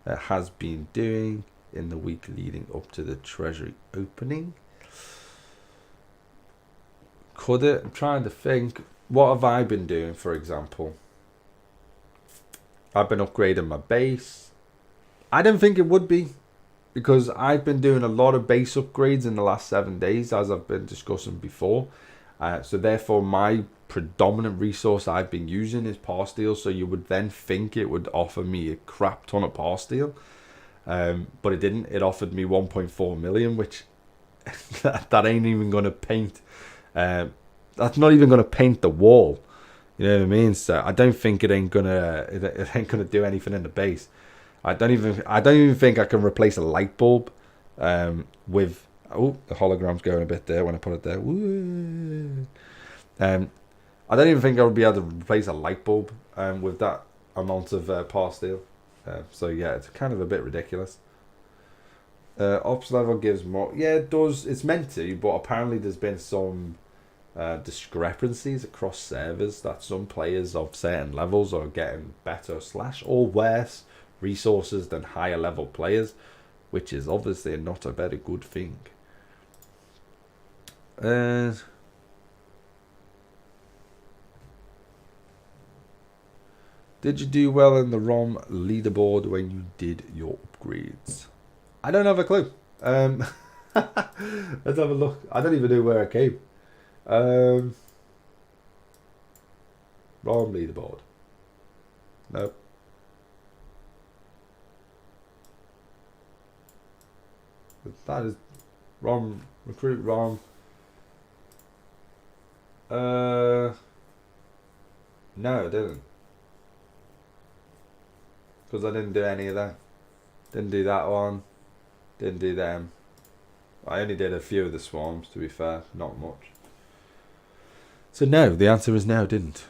has been doing in the week leading up to the treasury opening? Could it? I'm trying to think. What have I been doing, for example? I've been upgrading my base. I don't think it would be, because I've been doing a lot of base upgrades in the last 7 days, as I've been discussing before. So therefore, my predominant resource I've been using is par steel. So you would then think it would offer me a crap ton of par steel, but it didn't. It offered me 1.4 million, which that ain't even gonna paint. That's not even gonna paint the wall. You know what I mean? So I don't think it ain't gonna do anything in the base. I don't even think I can replace a light bulb with... Oh, the hologram's going a bit there when I put it there. Woo. I don't even think I would be able to replace a light bulb with that amount of par steel. So yeah, it's kind of a bit ridiculous. Ops level gives more. Yeah, it does. It's meant to, but apparently there's been some discrepancies across servers that some players of certain levels are getting better / or worse resources than higher level players, which is obviously not a very good thing. Did you do well in the ROM leaderboard when you did your upgrades? I don't have a clue. Let's have a look. I don't even know where I came. ROM leaderboard. Nope. That is ROM. Recruit ROM. No, I didn't. Because I didn't do any of that. Didn't do that one. Didn't do them. I only did a few of the swarms, to be fair. Not much. So no, the answer is no, didn't.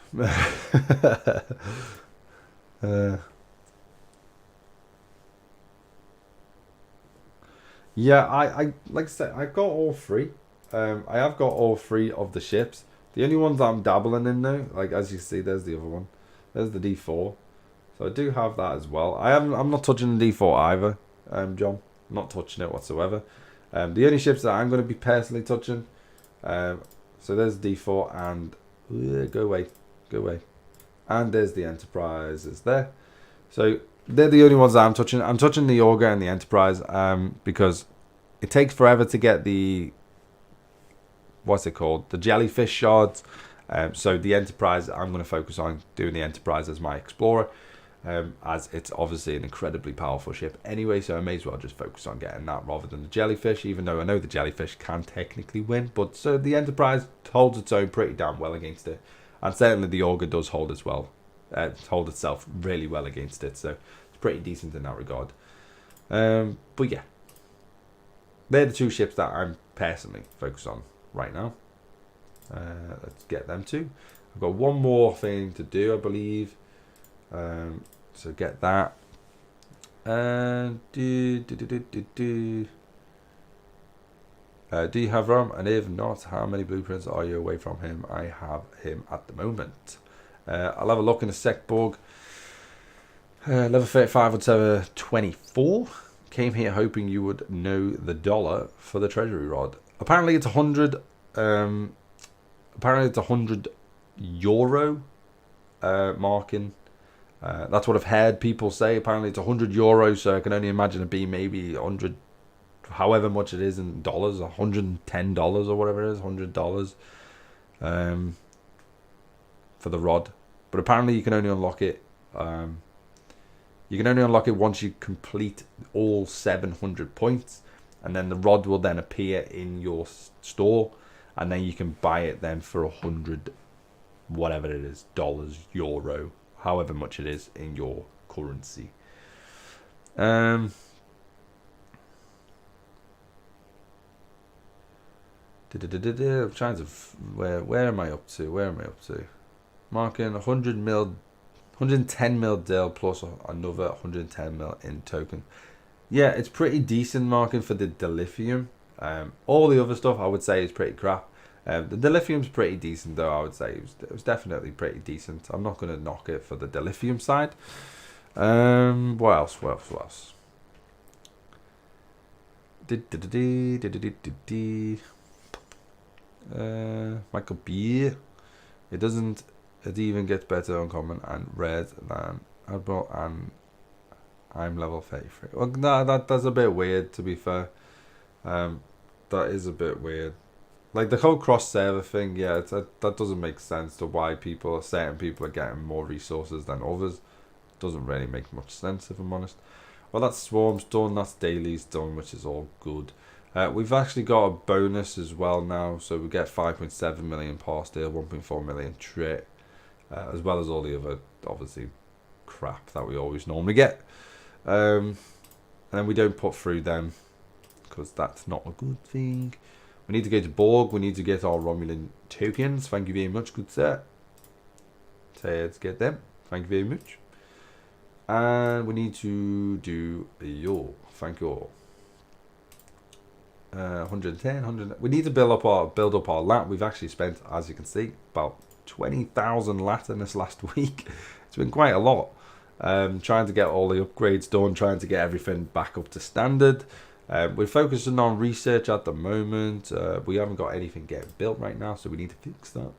Yeah, I like I said, I got all three. I have got all three of the ships. The only ones that I'm dabbling in now, like as you see, there's the other one. There's the D4. So I do have that as well. I'm not touching the D4 either, John. I'm not touching it whatsoever. The only ships that I'm going to be personally touching. So there's D4 and go away. And there's the Enterprises there. So they're the only ones that I'm touching. I'm touching the Auger and the Enterprise because it takes forever to get the... What's it called? The jellyfish shards. So the Enterprise, I'm going to focus on doing the Enterprise as my Explorer. As it's obviously an incredibly powerful ship anyway, so I may as well just focus on getting that rather than the Jellyfish, even though I know the Jellyfish can technically win. But so the Enterprise holds its own pretty damn well against it. And certainly the Auger does hold itself really well against it, so it's pretty decent in that regard. But yeah, they're the two ships that I'm personally focused on right now. Let's get them two. I've got one more thing to do, I believe. So get that. And do you have Rom? And if not, how many blueprints are you away from him? I have him at the moment. I'll have a look in a sec, Borg. Level 35 on server 24. Came here hoping you would know the dollar for the treasury rod. Apparently it's 100. Apparently it's 100 euro marking. That's what I've heard people say. Apparently it's 100 euros, so I can only imagine it being maybe 100, however much it is in dollars, $110 or whatever it is, $100 for the rod. But apparently you can only unlock it. You can only unlock it once you complete all 700 points, and then the rod will then appear in your store, and then you can buy it then for 100, whatever it is, dollars, euro, however much it is in your currency. I'm trying to... Where am I up to? marking 100 mil, 110 mil deal plus another 110 mil in token. Yeah, it's pretty decent marking for the dilithium. All the other stuff I would say is pretty crap. The dilithium's pretty decent though. I would say it was definitely pretty decent. I'm not going to knock it for the dilithium side. What else? What else? Michael B. It even gets better on common and red than Admiral, and I'm level 33. Well, that's a bit weird, to be fair. That is a bit weird. Like the whole cross server thing, yeah, that doesn't make sense to why certain people are getting more resources than others. Doesn't really make much sense, if I'm honest. Well, that's swarms done, that's dailies done, which is all good. We've actually got a bonus as well now, so we get 5.7 million pass deal, 1.4 million trait, as well as all the other, obviously, crap that we always normally get. And then we don't put through them, because that's not a good thing. We need to go to Borg, we need to get our Romulan tokens. Thank you very much, good sir. So let's get them. Thank you very much. And we need to do yo. Thank you all. 110, 100. We need to build up our lat. We've actually spent, as you can see, about 20,000 lat in this last week. It's been quite a lot. Trying to get all the upgrades done, trying to get everything back up to standard. We're focusing on research at the moment. We haven't got anything getting built right now, so we need to fix that.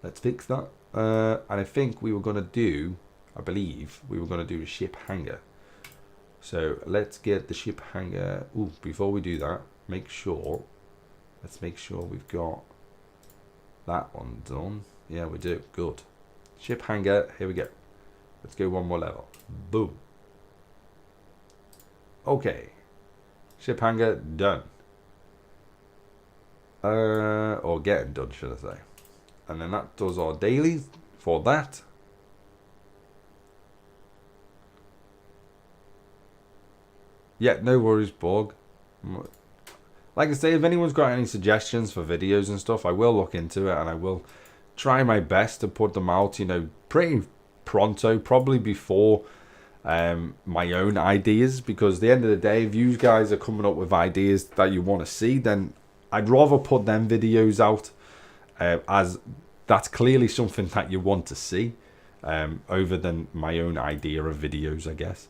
Let's fix that. And I think we were going to do, I believe, we were going to do a ship hangar. So let's get the ship hangar. Ooh, before we do that, let's make sure we've got that one done. Yeah, we do. Good. Ship hangar, here we go. Let's go one more level. Boom. Okay. Ship hangar done. Or getting done, should I say. And then that does our dailies for that. Yeah, no worries, Borg. Like I say, if anyone's got any suggestions for videos and stuff, I will look into it and I will try my best to put them out, you know, pretty pronto, probably before my own ideas, because at the end of the day, if you guys are coming up with ideas that you want to see, then I'd rather put them videos out as that's clearly something that you want to see over than my own idea of videos, I guess.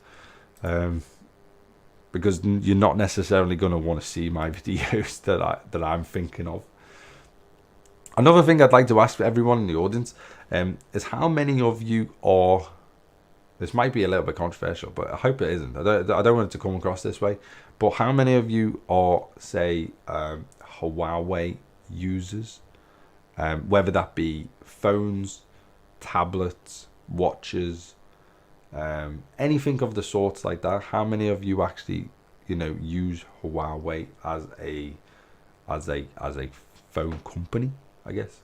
Because you're not necessarily going to want to see my videos that I'm thinking of. Another thing I'd like to ask everyone in the audience is how many of you are, this might be a little bit controversial, but I hope it isn't. I don't want it to come across this way, but how many of you are, say, Huawei users, whether that be phones, tablets, watches, anything of the sorts like that? How many of you actually, you know, use Huawei as a phone company, I guess?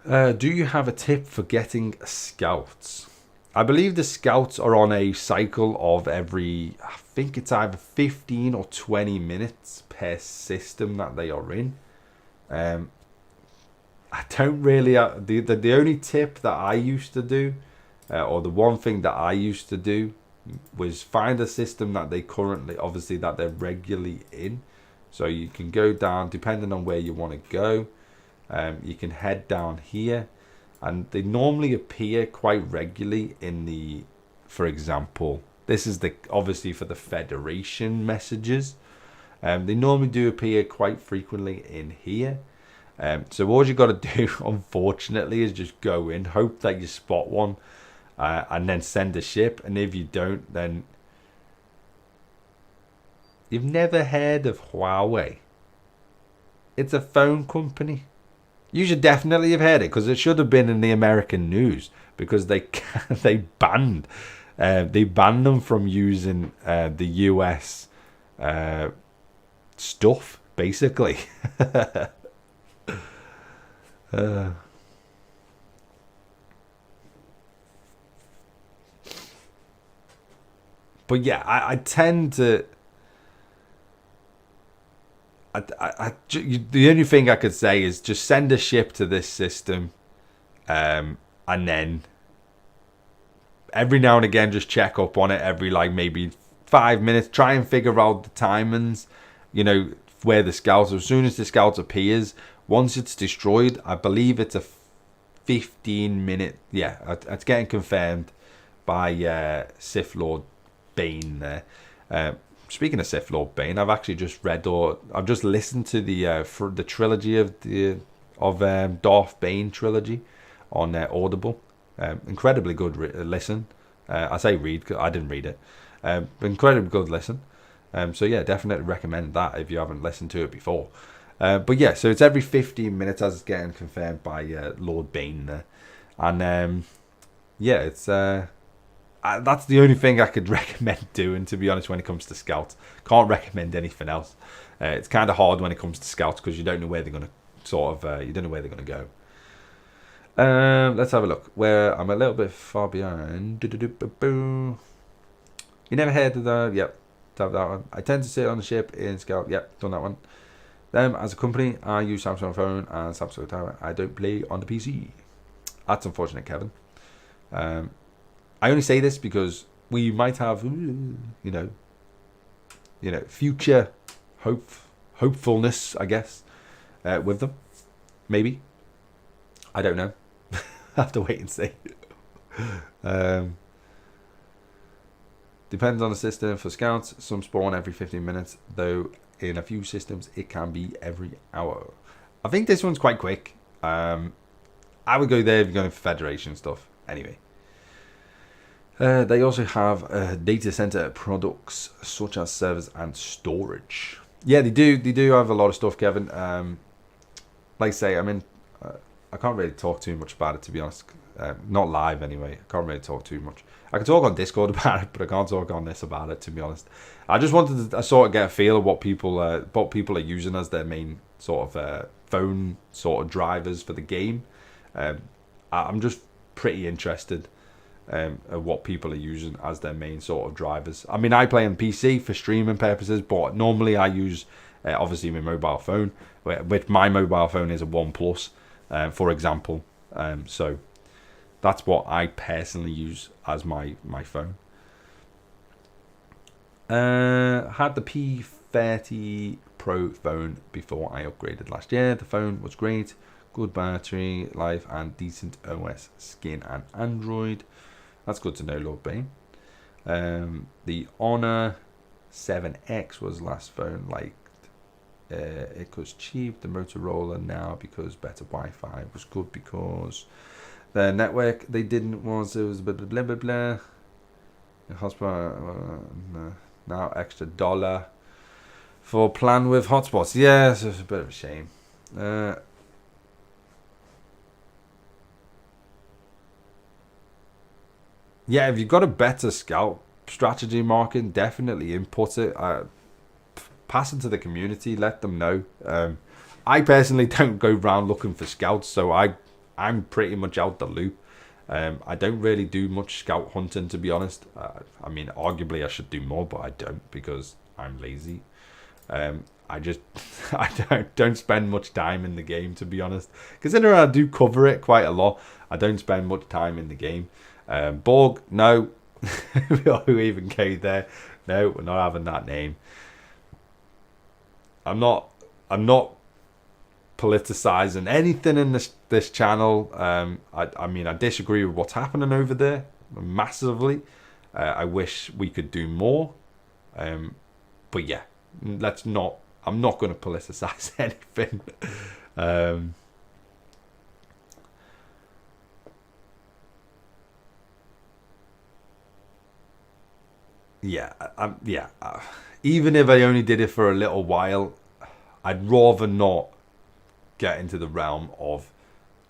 Do you have a tip for getting scouts? I believe the scouts are on a cycle of every, I think it's either 15 or 20 minutes per system that they are in. I don't really, the only tip that I used to do, or the one thing that I used to do, was find a system that they currently, obviously that they're regularly in. So you can go down, depending on where you want to go, you can head down here, and they normally appear quite regularly in the, for example, this is the, obviously for the Federation messages. They normally do appear quite frequently in here. So all you got to do, unfortunately, is just go in, hope that you spot one, and then send a ship. And if you don't, then you've never heard of Huawei. It's a phone company. You should definitely have heard it, because it should have been in the American news, because they banned them from using the US stuff, basically. But yeah, I tend to, the only thing I could say is just send a ship to this system, and then every now and again just check up on it every like maybe 5 minutes. Try and figure out the timings, you know, where the scouts. As soon as the scouts appears, once it's destroyed, I believe it's a 15-minute. Yeah, it's getting confirmed by Sith Lord Bane there. Speaking of Sith Lord Bane, I've actually just read or I've just listened to the trilogy of Darth Bane trilogy on Audible. Incredibly good listen. I say read because I didn't read it. Incredibly good listen. So yeah, definitely recommend that if you haven't listened to it before. But yeah, so it's every 15 minutes as it's getting confirmed by Lord Bane there, and yeah, it's that's the only thing I could recommend doing, to be honest, when it comes to scouts. Can't recommend anything else. It's kind of hard when it comes to scouts because you don't know where they're going to you don't know where they're going to go. Let's have a look. Where I'm a little bit far behind. You never heard of the... Yep, tap that one. I tend to sit on the ship in Scout. Yep, done that one. As a company, I use Samsung phone and Samsung Tower. I don't play on the PC. That's unfortunate, Kevin. I only say this because we might have, you know, future hopefulness, I guess, with them. Maybe. I don't know. Have to wait and see. Depends on the system. For scouts, some spawn every 15 minutes, though in a few systems it can be every hour. I think this one's quite quick. I would go there if you're going for Federation stuff. Anyway. They also have data center products such as servers and storage. Yeah, they do. They do have a lot of stuff, Kevin. Like I say, I mean, I can't really talk too much about it, to be honest. Not live, anyway. I can't really talk too much. I can talk on Discord about it, but I can't talk on this about it, to be honest. I just wanted to sort of get a feel of what people are using as their main sort of phone sort of drivers for the game. I'm just pretty interested of what people are using as their main sort of drivers. I mean, I play on PC for streaming purposes, but normally I use obviously my mobile phone, which my mobile phone is a OnePlus, for example. So that's what I personally use as my phone. Had the P30 Pro phone before I upgraded last year. The phone was great, good battery life and decent OS skin and Android. That's good to know, Lord Bane. The Honor 7X was last phone liked. It was cheap. The Motorola now because better Wi-Fi was good because the network they didn't want. It was blah blah blah blah. Hotspot now extra $1 for plan with hotspots. Yeah, so it's a bit of a shame. Yeah, if you've got a better scout strategy, marking, definitely input it. Pass it to the community. Let them know. I personally don't go around looking for scouts, so I'm pretty much out the loop. I don't really do much scout hunting, to be honest. I mean, arguably I should do more, but I don't because I'm lazy. I just I don't spend much time in the game, to be honest. Considering I do cover it quite a lot, I don't spend much time in the game. Borg, no. Who even came there? No, we're not having that name. I'm not politicizing anything in this channel. I mean, I disagree with what's happening over there massively. I wish we could do more. But yeah, I'm not going to politicize anything. Even if I only did it for a little while, I'd rather not get into the realm of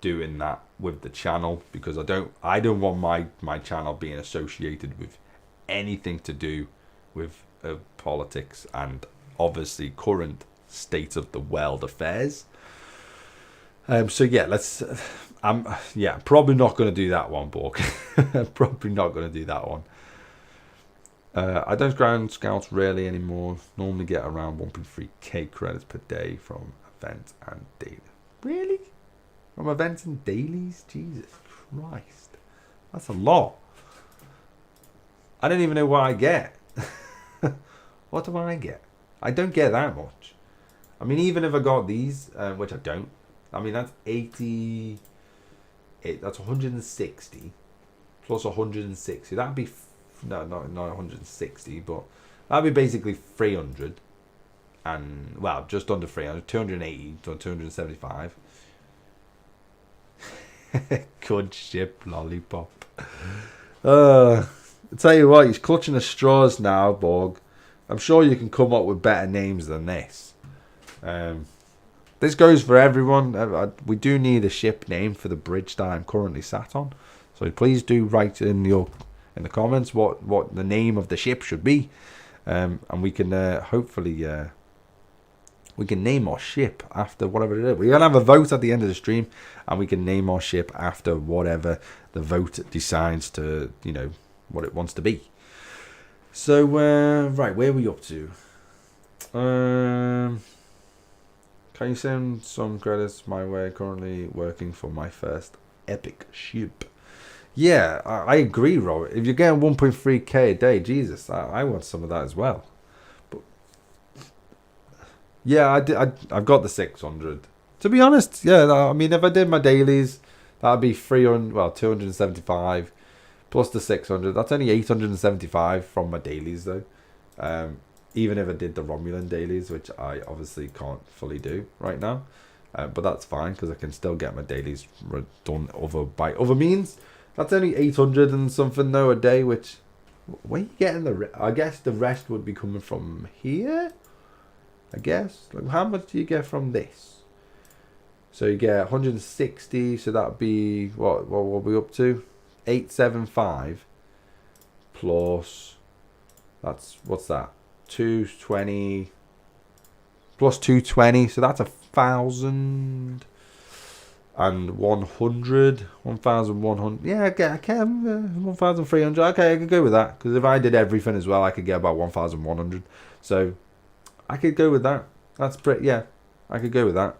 doing that with the channel because I don't want my channel being associated with anything to do with politics and obviously current state of the world affairs. So yeah, I'm probably not going to do that one, Borg. Probably not going to do that one. I don't ground scouts rarely anymore. Normally get around 1.3k credits per day from events and daily. Really? From events and dailies? Jesus Christ. That's a lot. I don't even know what I get. What do I get? I don't get that much. I mean, even if I got these, which I don't, I mean, that's 80... That's 160 plus 160. That'd be... No, not 160, but that'd be basically 300. And, well, just under 300. 280 to 275. Good ship, lollipop. I tell you what, he's clutching at straws now, Borg. I'm sure you can come up with better names than this. This goes for everyone. We do need a ship name for the bridge that I'm currently sat on. So please do write in the comments what the name of the ship should be. And we can hopefully we can name our ship after whatever it is. We're going to have a vote at the end of the stream, and we can name our ship after whatever the vote decides to, you know, what it wants to be. So, right, where are we up to? Can you send some credits my way? Currently working for my first epic ship. Yeah, I agree, Robert. If you're getting 1.3k a day, Jesus, I want some of that as well. But yeah, I've got the 600. To be honest, yeah, I mean, if I did my dailies, that'd be 275 plus the 600. That's only 875 from my dailies, though. Even if I did the Romulan dailies, which I obviously can't fully do right now. But that's fine, because I can still get my dailies done by other means. That's only 800 and something, though, a day, which... Where are you getting I guess the rest would be coming from here? I guess. Like, how much do you get from this? So you get 160, so that'd be... What will we up to? 875 plus... That's... What's that? 220 plus 220, so that's 1,100. 1,100. Yeah, I can 1,300. Okay, I could go with that, because if I did everything as well, I could get about 1,100. So I could go with that. That's pretty. Yeah, I could go with that.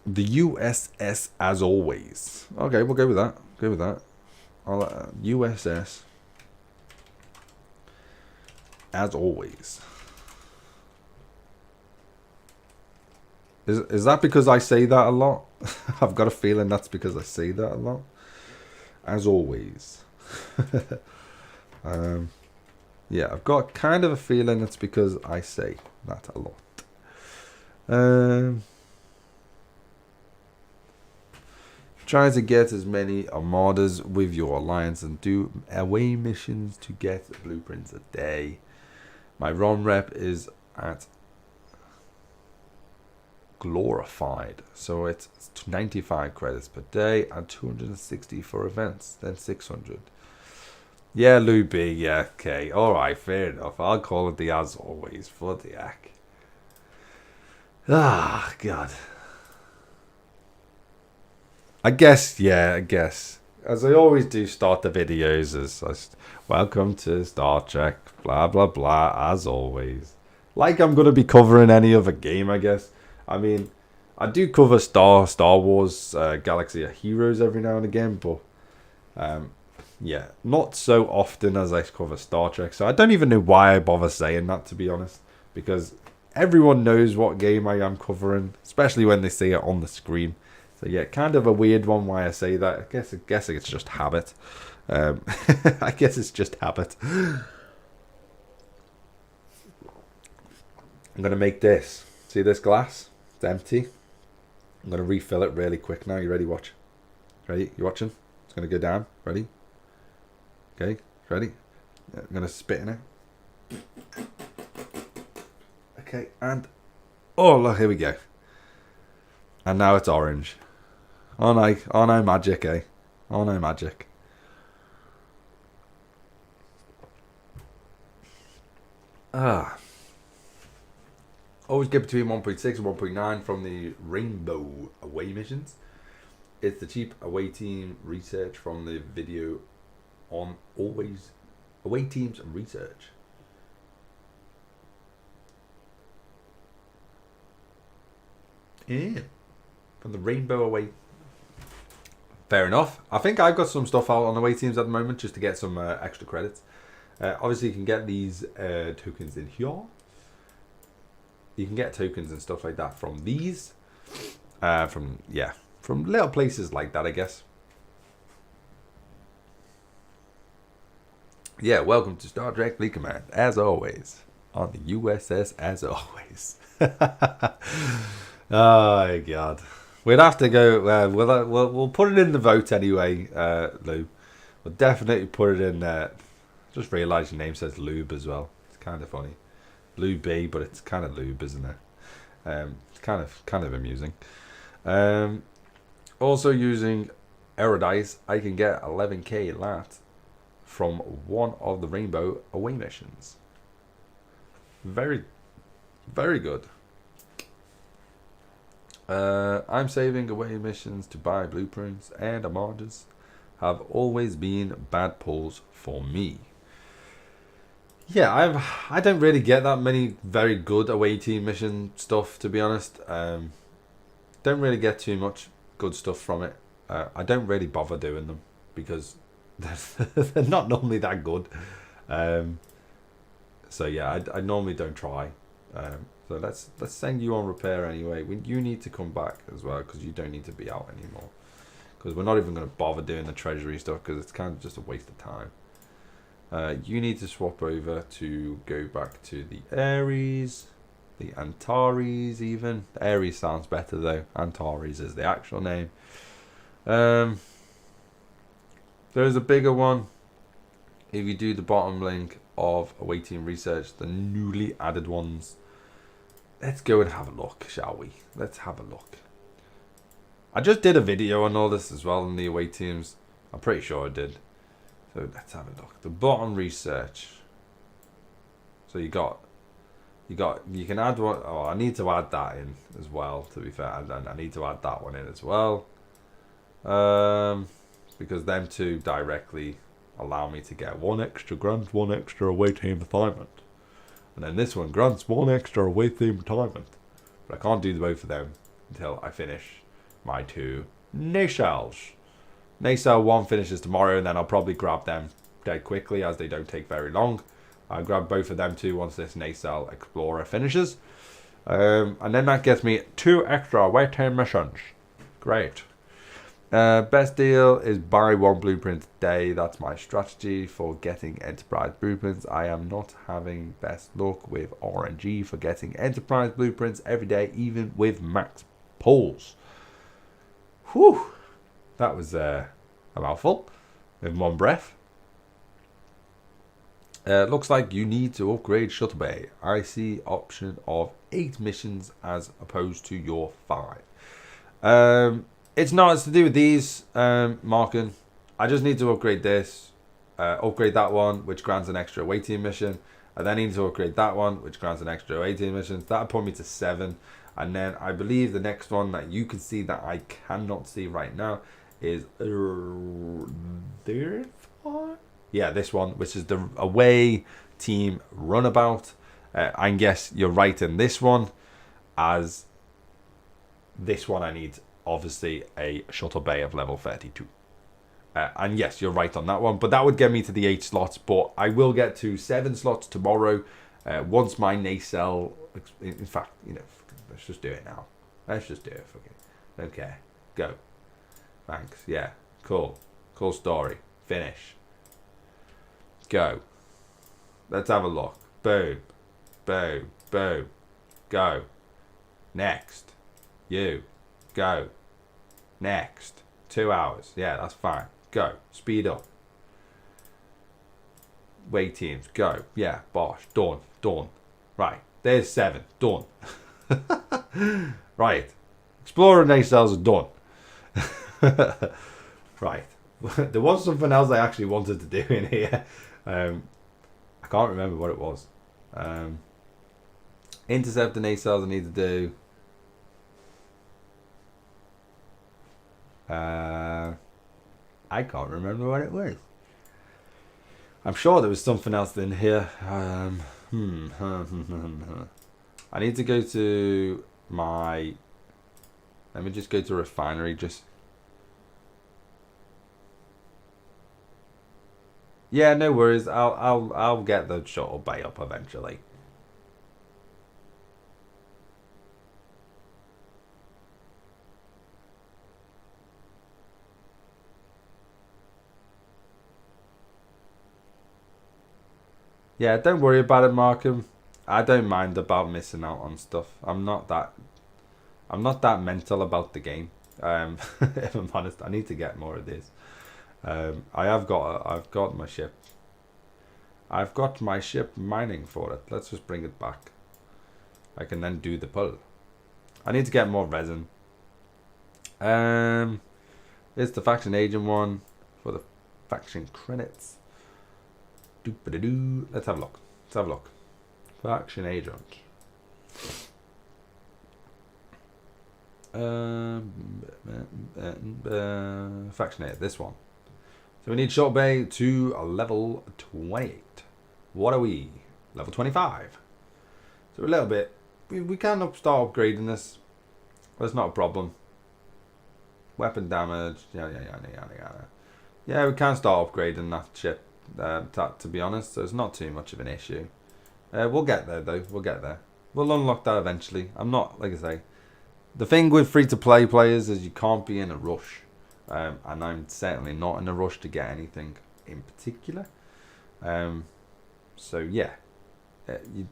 The USS as always. Okay, we'll go with that. Go with that. USS as always. Is that because I say that a lot? I've got a feeling that's because I say that a lot. As always. Yeah, I've got kind of a feeling it's because I say that a lot. Try to get as many armadas with your alliance and do away missions to get blueprints a day. My ROM rep is at glorified, so it's 95 credits per day and 260 for events, then 600. Yeah, Lou B, yeah, okay, alright, fair enough. I'll call it the as always for the ack. Ah, God. I guess, yeah, I guess. As I always do start the videos as welcome to Star Trek, blah, blah, blah, as always. Like I'm going to be covering any other game, I guess. I mean, I do cover Star Wars Galaxy of Heroes every now and again, but yeah, not so often as I cover Star Trek. So I don't even know why I bother saying that, to be honest, because everyone knows what game I am covering, especially when they see it on the screen. So yeah, kind of a weird one why I say that. I guess it's just habit. I guess it's just habit. I'm going to make this. See this glass? It's empty. I'm going to refill it really quick now. You ready? Watch. Ready? You watching? It's going to go down. Ready? Okay. Ready? Yeah, I'm going to spit in it. Okay. And... Oh, look. Here we go. And now it's orange. Oh no magic, eh? Oh no magic. Always get between 1.6 and 1.9 from the Rainbow away missions. It's the cheap away team research from the video on always away teams and research. Yeah, from the rainbow away. Fair enough. I think I've got some stuff out on away teams at the moment just to get some extra credits. Obviously, you can get these tokens in here. You can get tokens and stuff like that from these. From little places like that, I guess. Yeah, welcome to Star Trek Fleet Command, as always, on the USS as always. Oh my God, we'd have to go. We'll put it in the vote anyway, Lou. We'll definitely put it in there. Just realised your name says Lube as well. It's kind of funny, Lube B, but it's kind of Lube, isn't it? It's kind of amusing. Also using Erodice, I can get 11k lat from one of the Rainbow away missions. Very, very good. I'm saving away missions to buy blueprints, and Armadas have always been bad pulls for me. Yeah, I don't really get that many very good away team mission stuff, to be honest. Don't really get too much good stuff from it. I don't really bother doing them because they're not normally that good. So yeah, I normally don't try. So let's send you on repair anyway. You need to come back as well because you don't need to be out anymore. Because we're not even going to bother doing the treasury stuff because it's kind of just a waste of time. You need to swap over to go back to the Ares, the Antares even. Ares sounds better though. Antares is the actual name. There's a bigger one. If you do the bottom link of awaiting research, the newly added ones. Let's go and have a look, shall we? Let's have a look. I just did a video on all this as well in the away teams. I'm pretty sure I did. So let's have a look. The bottom research. So you can add one. Oh, I need to add that in as well, to be fair. And I need to add that one in as well. Because them two directly allow me to get one extra away team assignment. And then this one grants one extra away team retirement. But I can't do both of them until I finish my two nacelles. Nacelle 1 finishes tomorrow, and then I'll probably grab them dead quickly as they don't take very long. I'll grab both of them too once this nacelle explorer finishes. And then that gets me 2 extra away team missions. Great. Best deal is buy 1 blueprint a day. That's my strategy for getting enterprise blueprints. I am not having best luck with RNG for getting enterprise blueprints every day, even with max pulls. Whew, that was a mouthful in one breath. Looks like you need to upgrade Shuttle Bay. I see option of 8 missions as opposed to your 5. It's not, it's to do with these, Markin. I just need to upgrade this, upgrade that one, which grants an extra away team mission. I then need to upgrade that one, which grants an extra away team mission. That'll put me to 7. And then I believe the next one that you can see that I cannot see right now is this one? Yeah, this one, which is the away team runabout. I guess you're right in this one, as this one I need obviously a shuttle bay of level 32. And yes, you're right on that one, but that would get me to the 8 slots, but I will get to 7 slots tomorrow once my nacelle, in fact, you know, let's just do it now. Let's just do it. Okay, go. Thanks. Yeah, cool story. Finish. Go. Let's have a look. Boom, boom, boom. Go. Next. You. Go. Next. 2 hours. Yeah, that's fine. Go. Speed up. Wait teams. Go. Yeah, bosh. Done. Right. There's 7. Done. Right. Explorer nacelles are done. Right. There was something else I actually wanted to do in here. I can't remember what it was. Intercept the nacelles I need to do. I can't remember what it was. I'm sure there was something else in here. I need to go to my... Let me just go to refinery. Yeah, no worries. I'll get the shuttle bay up eventually. Yeah, don't worry about it, Markham. I don't mind about missing out on stuff. I'm not that mental about the game. If I'm honest, I need to get more of this. I've got my ship. I've got my ship mining for it. Let's just bring it back. I can then do the pull. I need to get more resin. It's the faction agent one for the faction credits. Let's have a look. Faction agent. Faction 8, this one. So we need short bay to a level 28. What are we? Level 25. So a little bit. We can start upgrading this. That's not a problem. Weapon damage. Yeah, we can start upgrading that ship. To be honest, so it's not too much of an issue. We'll get there though. We'll unlock that eventually. I'm not, like I say, the thing with free-to-play players is you can't be in a rush, and I'm certainly not in a rush to get anything in particular. So yeah, you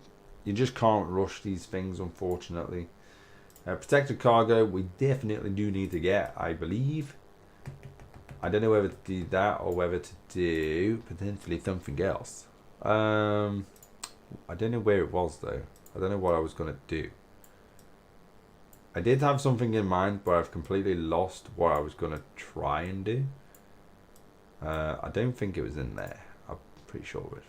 just can't rush these things, unfortunately. Protected cargo, we definitely do need to get, I believe. I don't know whether to do that or whether to do potentially something else. I don't know where it was though. I don't know what I was going to do. I did have something in mind, but I've completely lost what I was going to try and do. I don't think it was in there. I'm pretty sure it was.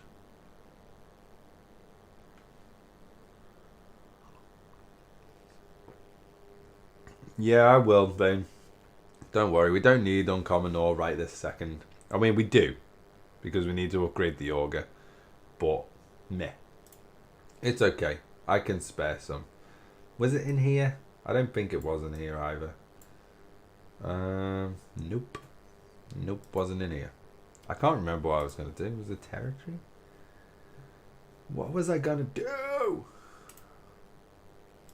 Yeah, I will then. Don't worry, we don't need uncommon ore right this second. I mean, we do, because we need to upgrade the auger. But, meh. It's okay. I can spare some. Was it in here? I don't think it was in here either. Nope. Nope, wasn't in here. I can't remember what I was going to do. Was it territory? What was I going to do?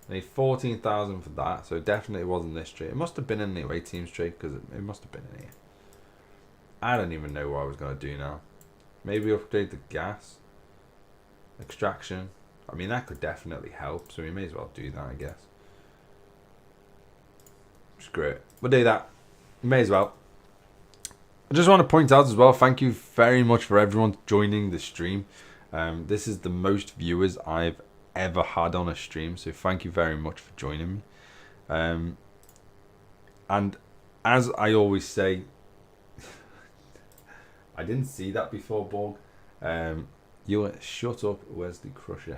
I need 14,000 for that, so it definitely wasn't this tree. It must have been in the away team's tree, because it must have been in here. I don't even know what I was going to do now. Maybe upgrade the gas. Extraction. I mean, that could definitely help, so we may as well do that, I guess. Screw it. We'll do that. May as well. I just want to point out as well, thank you very much for everyone joining the stream. This is the most viewers I've ever had on a stream, so thank you very much for joining me. And as I always say, I didn't see that before, Borg. You shut up, Wesley Crusher.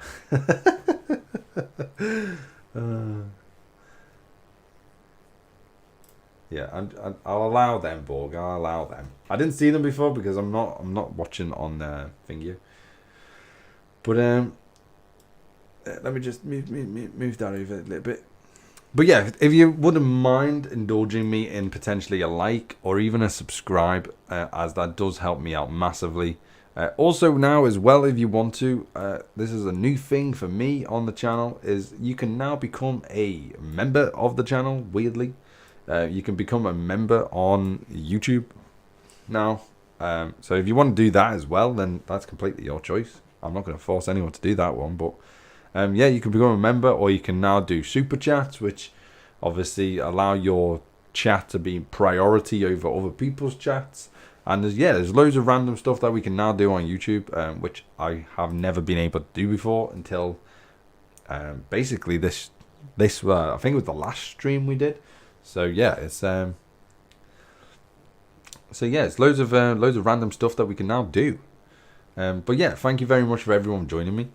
Yeah, I'll allow them, Borg. I'll allow them. I didn't see them before because I'm not watching on Thingy. But let me just move that over a little bit. But yeah, if you wouldn't mind indulging me in potentially a like or even a subscribe, as that does help me out massively. Also now as well, if you want to, this is a new thing for me on the channel, is you can now become a member of the channel, weirdly. You can become a member on YouTube now. So if you want to do that as well, then that's completely your choice. I'm not going to force anyone to do that one, but yeah, you can become a member, or you can now do super chats, which obviously allow your chat to be priority over other people's chats. And there's loads of random stuff that we can now do on YouTube, which I have never been able to do before until basically this I think it was the last stream we did. So yeah, it's it's loads of random stuff that we can now do. But yeah, thank you very much for everyone joining me.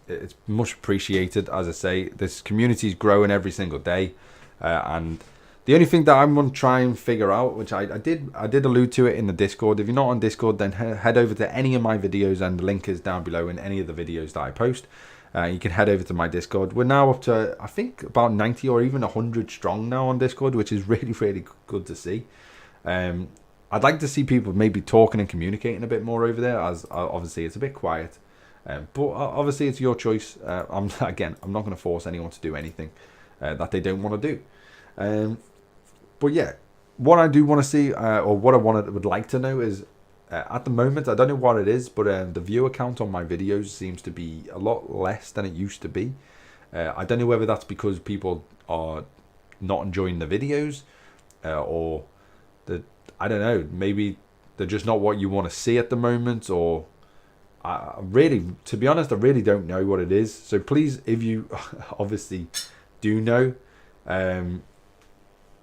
It's much appreciated. As I say, this community is growing every single day, and The only thing that I'm going to try and figure out, which I did allude to it in the Discord. If you're not on Discord, then head over to any of my videos, and the link is down below in any of the videos that I post. You can head over to my Discord. We're now up to, I think, about 90 or even 100 strong now on Discord, which is really, really good to see. I'd like to see people maybe talking and communicating a bit more over there, as obviously it's a bit quiet. But obviously it's your choice. I'm not going to force anyone to do anything that they don't want to do. But yeah, what I do want to see, or what I would like to know is, at the moment, I don't know what it is, but the viewer count on my videos seems to be a lot less than it used to be. I don't know whether that's because people are not enjoying the videos, or I don't know, maybe they're just not what you want to see at the moment, or to be honest, I really don't know what it is. So please, if you obviously do know,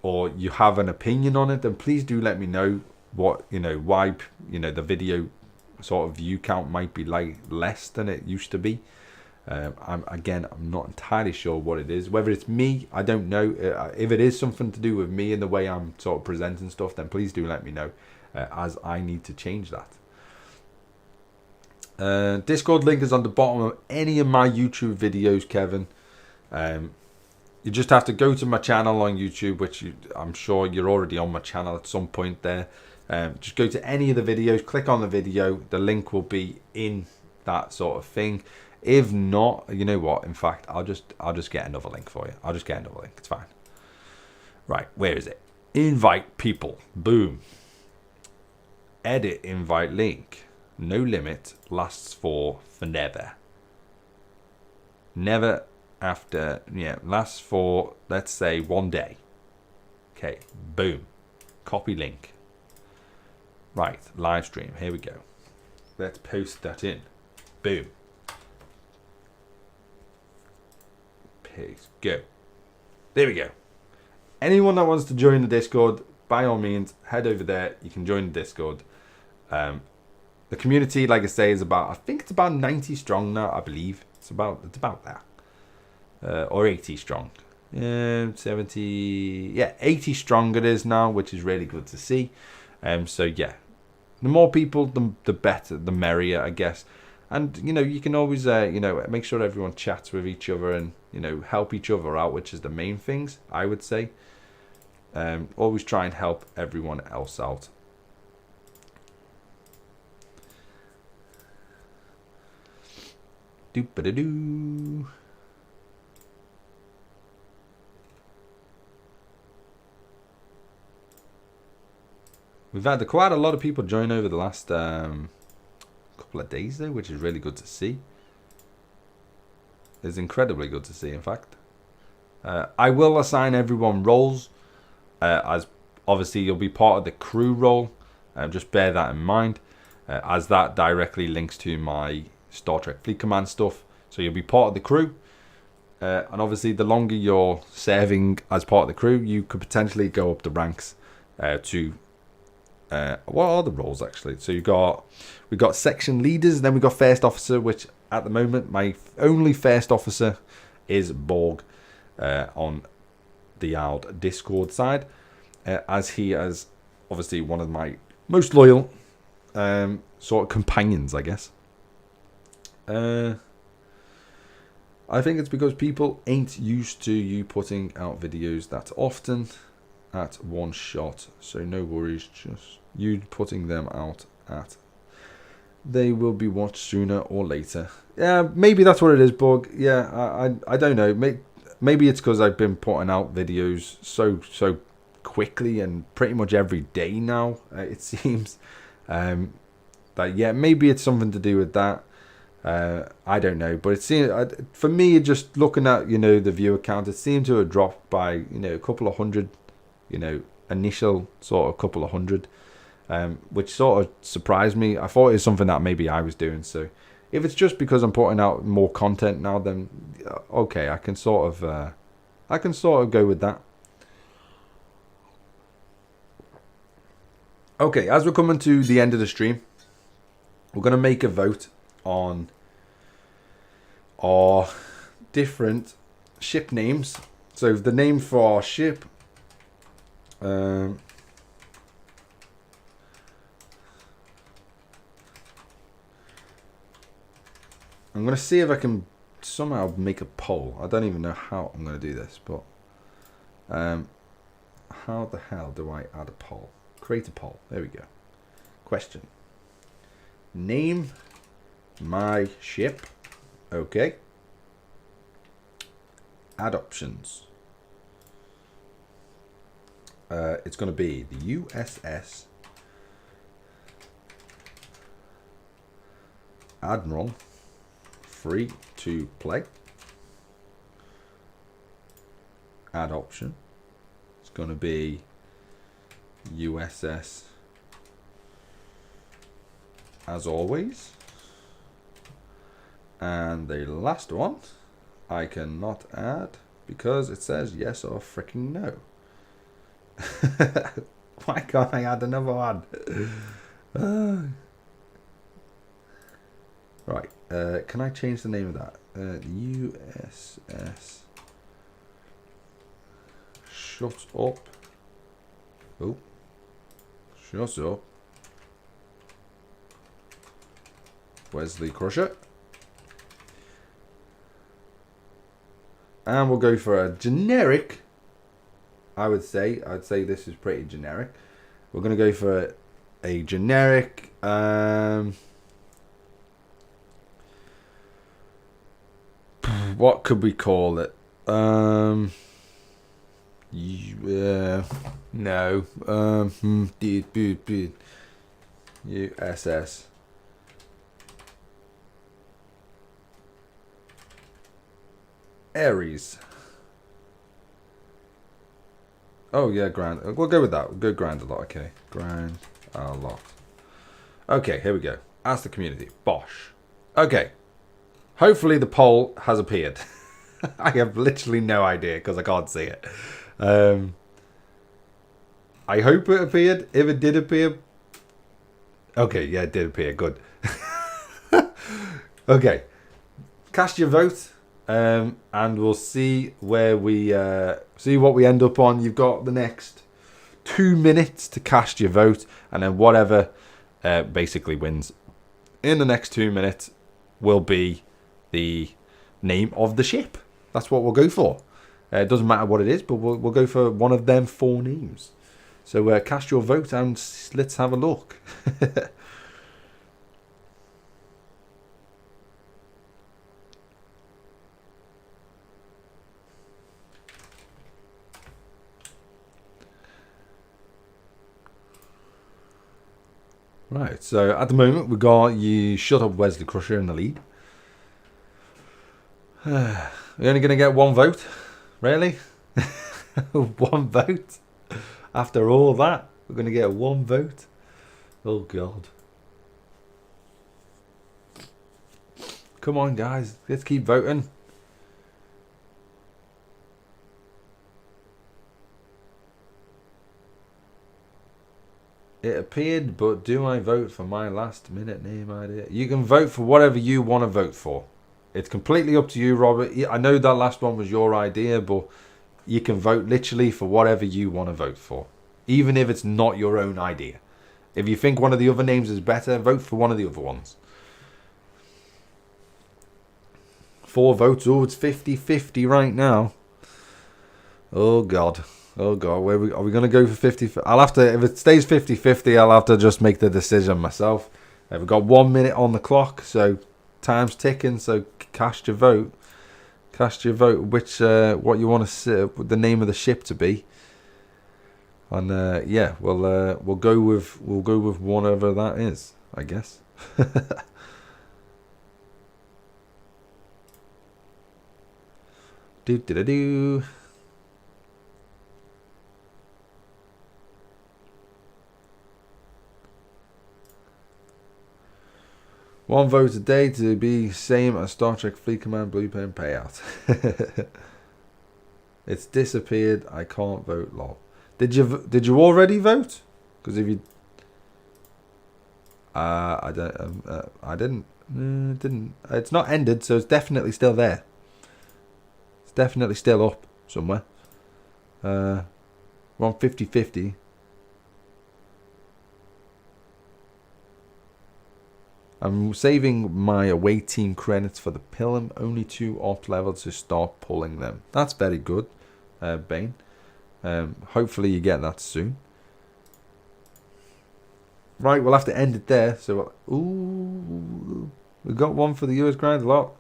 or you have an opinion on it, then please do let me know what, why, the video sort of view count might be like less than it used to be. I'm not entirely sure what it is. Whether it's me, I don't know. If it is something to do with me and the way I'm sort of presenting stuff, then please do let me know, as I need to change that. Discord link is on the bottom of any of my YouTube videos, Kevin. You just have to go to my channel on YouTube, which I'm sure you're already on my channel at some point there. Just go to any of the videos, click on the video. The link will be in that sort of thing. If not, you know what? In fact, I'll just get another link for you. I'll just get another link. It's fine. Right, where is it? Invite people. Boom. Edit invite link. No limit. Lasts for never. Never after, lasts for, let's say, 1 day. Okay, boom. Copy link. Right, live stream. Here we go. Let's post that in. Boom. Paste. Go. There we go. Anyone that wants to join the Discord, by all means, head over there. You can join the Discord. The community, like I say, is I think it's about 90 strong now, I believe. It's about that. Or 80 strong. 70, 80 strong it is now, which is really good to see. So yeah, the more people, the better, the merrier, I guess. And you can always make sure everyone chats with each other and help each other out, which is the main things, I would say. Always try and help everyone else out. Doop-a-da-doo. We've had quite a lot of people join over the last couple of days though, which is really good to see. It's incredibly good to see, in fact. I will assign everyone roles, as obviously you'll be part of the crew role. Just bear that in mind, as that directly links to my Star Trek Fleet Command stuff. So you'll be part of the crew. And obviously the longer you're serving as part of the crew, you could potentially go up the ranks to... what are the roles actually? So we got section leaders, then we got first officer, which at the moment my only first officer is Borg on the old Discord side, as he is obviously one of my most loyal sort of companions, I guess. I think it's because people ain't used to you putting out videos that often at one shot, so no worries, just you putting them out at they will be watched sooner or later. Yeah, maybe that's what it is, Bug. Yeah, I don't know. Maybe it's because I've been putting out videos so quickly and pretty much every day now, it seems. But yeah, maybe it's something to do with that. I don't know, but it seems, for me, just looking at the viewer count, it seemed to have dropped by a couple of hundred, initial sort of couple of hundred, which sort of surprised me. I thought it was something that maybe I was doing. So if it's just because I'm putting out more content now, then okay, I can sort of go with that. Okay, as we're coming to the end of the stream, we're going to make a vote on our different ship names. So the name for our ship I'm going to see if I can somehow make a poll. I don't even know how I'm going to do this, but how the hell do I add a poll? Create a poll. There we go. Question. Name my ship. Okay. Add options. It's going to be the USS Admiral. Free to play. Add option. It's going to be USS as always. And the last one I cannot add because it says yes or freaking no. Why can't I add another one? Right. Can I change the name of that? USS. Shut up. Oh. Shut up. Wesley Crusher. And we'll go for a generic. I'd say this is pretty generic. We're going to go for a generic. What could we call it? No. USS. Aries. Oh yeah, Grand. We'll go with that. We'll go Grand a lot. Okay, Grand a lot. Okay, here we go. Ask the community. Bosh. Okay. Hopefully the poll has appeared. I have literally no idea because I can't see it. I hope it appeared. If it did appear. Okay, yeah, it did appear. Good. Okay. Cast your vote. And we'll see where we see what we end up on. You've got the next 2 minutes to cast your vote, and then whatever basically wins in the next 2 minutes will be the name of the ship. That's what we'll go for. It doesn't matter what it is, but we'll go for one of them 4 names. So cast your vote and let's have a look. Right, so at the moment we've got you shut up Wesley Crusher in the lead. We're only going to get 1 vote? Really? 1 vote? After all that, we're going to get 1 vote? Oh God. Come on guys, let's keep voting. It appeared, but do I vote for my last minute name idea? You can vote for whatever you want to vote for. It's completely up to you, Robert. I know that last one was your idea, but you can vote literally for whatever you want to vote for. Even if it's not your own idea. If you think one of the other names is better, vote for one of the other ones. 4 votes. Oh, it's 50-50 right now. Oh, God. Oh God, are we going to go for 50? I'll have to, if it stays 50-50, I'll have to just make the decision myself. We've got 1 minute on the clock, so time's ticking. So cast your vote. Cast your vote. Which what you want to see, the name of the ship to be. And yeah, we'll go with whatever that is, I guess. Do. 1 vote a day to be same as Star Trek Fleet Command Blue Pen payout. It's disappeared. I can't vote. Lol. Did you already vote? Because if you, I didn't. Didn't. It's not ended, so it's definitely still there. It's definitely still up somewhere. Where We're on 50-50. I'm saving my away team credits for the Pilum. Only 2 opt levels to start pulling them. That's very good, Bane. Hopefully you get that soon. Right, we'll have to end it there. So, ooh, we got one for the US grind lot.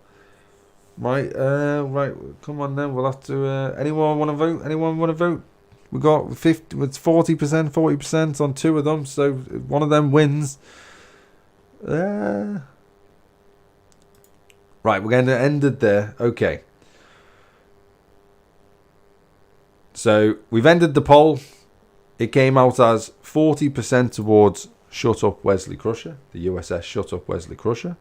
Right, right, come on then. We'll have to. Anyone want to vote? Anyone want to vote? We got 50. It's 40%, 40% on 2 of them. So one of them wins. Right, we're going to end it there. Okay. So we've ended the poll. It came out as 40% towards Shut Up Wesley Crusher, the USS Shut Up Wesley Crusher.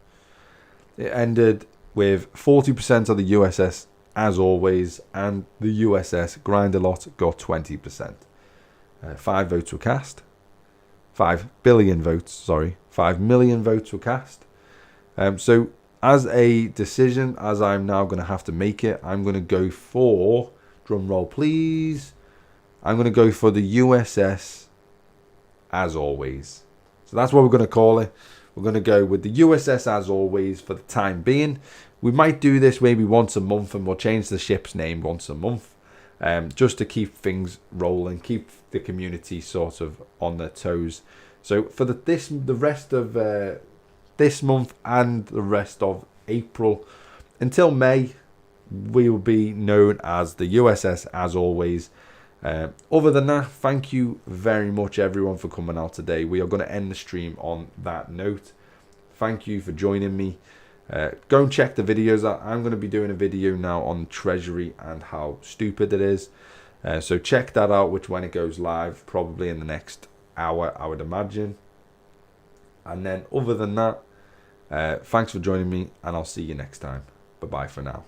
It ended with 40% of the USS As Always, and the USS Grind a Lot got 20%. 5 votes were cast. 5 billion votes, sorry. 5 million votes were cast. So as a decision, as I'm now going to have to make it, I'm going to go for, drum roll please, I'm going to go for the USS As Always. So that's what we're going to call it. We're going to go with the USS As Always for the time being. We might do this maybe once a month, and we'll change the ship's name once a month, just to keep things rolling, keep the community sort of on their toes. So for the rest of this month and the rest of April until May, we will be known as the USS As Always. Other than that, thank you very much everyone for coming out today. We are going to end the stream on that note. Thank you for joining me. Go and check the videos out. I'm going to be doing a video now on Treasury and how stupid it is. So check that out, which when it goes live, probably in the next hour, I would imagine. And then other than that, thanks for joining me, and I'll see you next time. Bye bye for now.